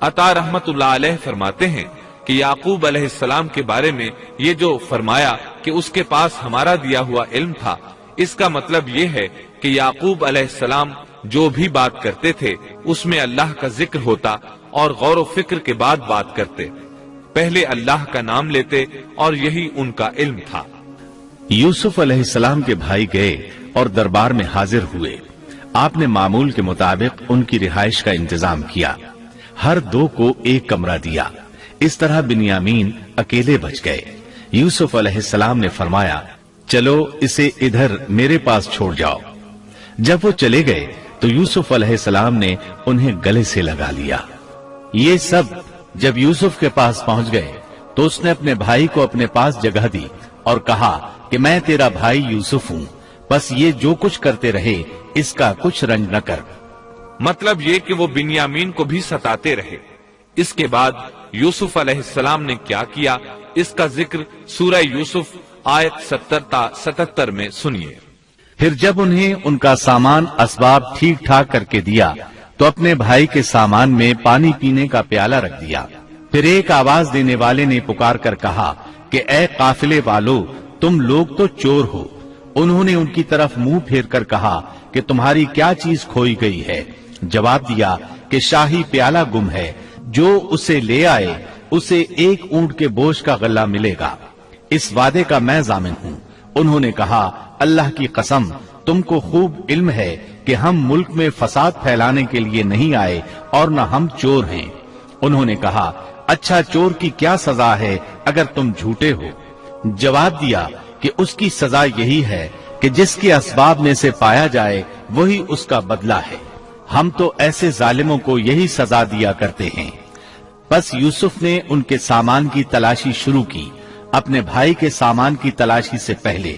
عطا رحمت اللہ علیہ فرماتے ہیں کہ یعقوب علیہ السلام کے بارے میں یہ جو فرمایا کہ اس کے پاس ہمارا دیا ہوا علم تھا، اس کا مطلب یہ ہے کہ یعقوب علیہ السلام جو بھی بات کرتے تھے اس میں اللہ کا ذکر ہوتا اور غور و فکر کے بعد بات کرتے، پہلے اللہ کا نام لیتے، اور یہی ان کا علم تھا۔ یوسف علیہ السلام کے بھائی گئے اور دربار میں حاضر ہوئے۔ آپ نے معمول کے مطابق ان کی رہائش کا انتظام کیا، ہر دو کو ایک کمرہ دیا۔ اس طرح بنیامین اکیلے بچ گئے۔ یوسف علیہ السلام نے فرمایا، چلو اسے ادھر میرے پاس چھوڑ جاؤ۔ جب وہ چلے گئے تو یوسف علیہ السلام نے انہیں گلے سے لگا لیا۔ یہ سب جب یوسف کے پاس پہنچ گئے تو اس نے اپنے بھائی کو اپنے پاس جگہ دی اور کہا کہ میں تیرا بھائی یوسف ہوں، بس یہ جو کچھ کرتے رہے اس کا کچھ رنج نہ کر۔ مطلب یہ کہ وہ بنیامین کو بھی ستاتے رہے۔ اس کے بعد یوسف علیہ السلام نے کیا کیا، اس کا ذکر سورہ یوسف آیت 70 تا 77 میں سنیے۔ پھر جب انہیں ان کا سامان اسباب ٹھیک ٹھاک کر کے دیا تو اپنے بھائی کے سامان میں پانی پینے کا پیالہ رکھ دیا۔ پھر ایک آواز دینے والے نے پکار کر کہا کہ اے قافلے والو، تم لوگ تو چور ہو۔ انہوں نے ان کی طرف منہ پھیر کر کہا کہ تمہاری کیا چیز کھوئی گئی ہے؟ جواب دیا کہ شاہی پیالہ گم ہے، جو اسے لے آئے اسے ایک اونٹ کے بوجھ کا غلہ ملے گا، اس وعدے کا میں ضامن ہوں۔ انہوں نے کہا، اللہ کی قسم، تم کو خوب علم ہے کہ ہم ملک میں فساد پھیلانے کے لیے نہیں آئے اور نہ ہم چور ہیں۔ انہوں نے کہا، اچھا چور کی کیا سزا ہے اگر تم جھوٹے ہو؟ جواب دیا کہ اس کی سزا یہی ہے کہ جس کے اسباب میں سے پایا جائے وہی اس کا بدلہ ہے۔ ہم تو ایسے ظالموں کو یہی سزا دیا کرتے ہیں۔ بس یوسف نے ان کے سامان کی تلاشی شروع کی، اپنے بھائی کے سامان کی تلاشی سے پہلے۔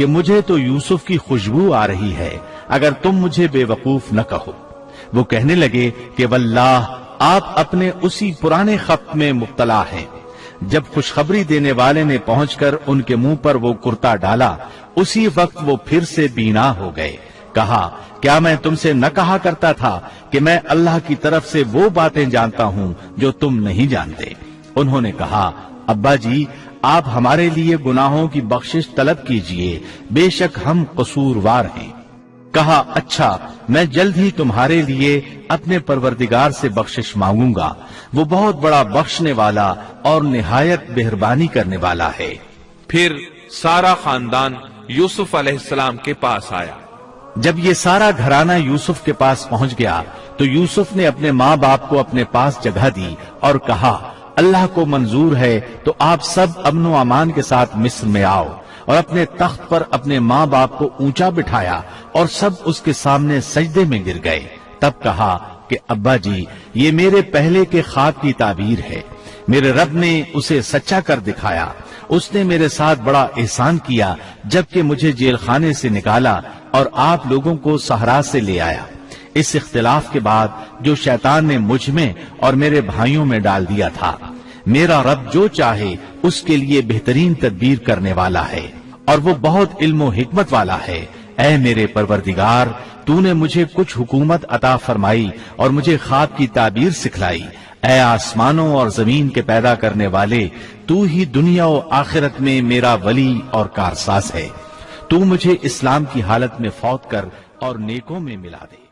کہ مجھے تو یوسف کی خوشبو آ رہی ہے، اگر تم مجھے بے وقوف نہ کہو۔ وہ کہنے لگے کہ واللہ آپ اپنے اسی پرانے خط میں مبتلا ہیں۔ جب خوشخبری دینے والے نے پہنچ کر ان کے منہ پر وہ کرتا ڈالا، اسی وقت وہ پھر سے بینا ہو گئے۔ کہا کیا میں تم سے نہ کہا کرتا تھا کہ میں اللہ کی طرف سے وہ باتیں جانتا ہوں جو تم نہیں جانتے؟ انہوں نے کہا ابا جی آپ ہمارے لیے گناہوں کی بخشش طلب کیجئے، بے شک ہم قصوروار ہیں۔ کہا اچھا میں جلد ہی تمہارے لیے اپنے پروردگار سے بخشش مانگوں گا، وہ بہت بڑا بخشنے والا اور نہایت مہربانی کرنے والا ہے۔ پھر سارا خاندان یوسف علیہ السلام کے پاس آیا۔ جب یہ سارا گھرانہ یوسف کے پاس پہنچ گیا تو یوسف نے اپنے ماں باپ کو اپنے پاس جگہ دی اور کہا اللہ کو منظور ہے تو آپ سب امن و امان کے ساتھ مصر میں آؤ، اور اپنے تخت پر اپنے ماں باپ کو اونچا بٹھایا اور سب اس کے سامنے سجدے میں گر گئے۔ تب کہا کہ ابا جی یہ میرے پہلے کے خواب کی تعبیر ہے، میرے رب نے اسے سچا کر دکھایا، اس نے میرے ساتھ بڑا احسان کیا جبکہ مجھے جیل خانے سے نکالا اور آپ لوگوں کو صحرا سے لے آیا۔ اس اختلاف کے بعد جو شیطان نے مجھ میں اور میرے بھائیوں میں ڈال دیا تھا، میرا رب جو چاہے اس کے لیے بہترین تدبیر کرنے والا ہے اور وہ بہت علم و حکمت والا ہے۔ اے میرے پروردگار تو نے مجھے کچھ حکومت عطا فرمائی اور مجھے خواب کی تعبیر سکھلائی۔ اے آسمانوں اور زمین کے پیدا کرنے والے تو ہی دنیا و آخرت میں میرا ولی اور کارساز ہے۔ تو مجھے اسلام کی حالت میں فوت کر اور نیکوں میں ملا دے۔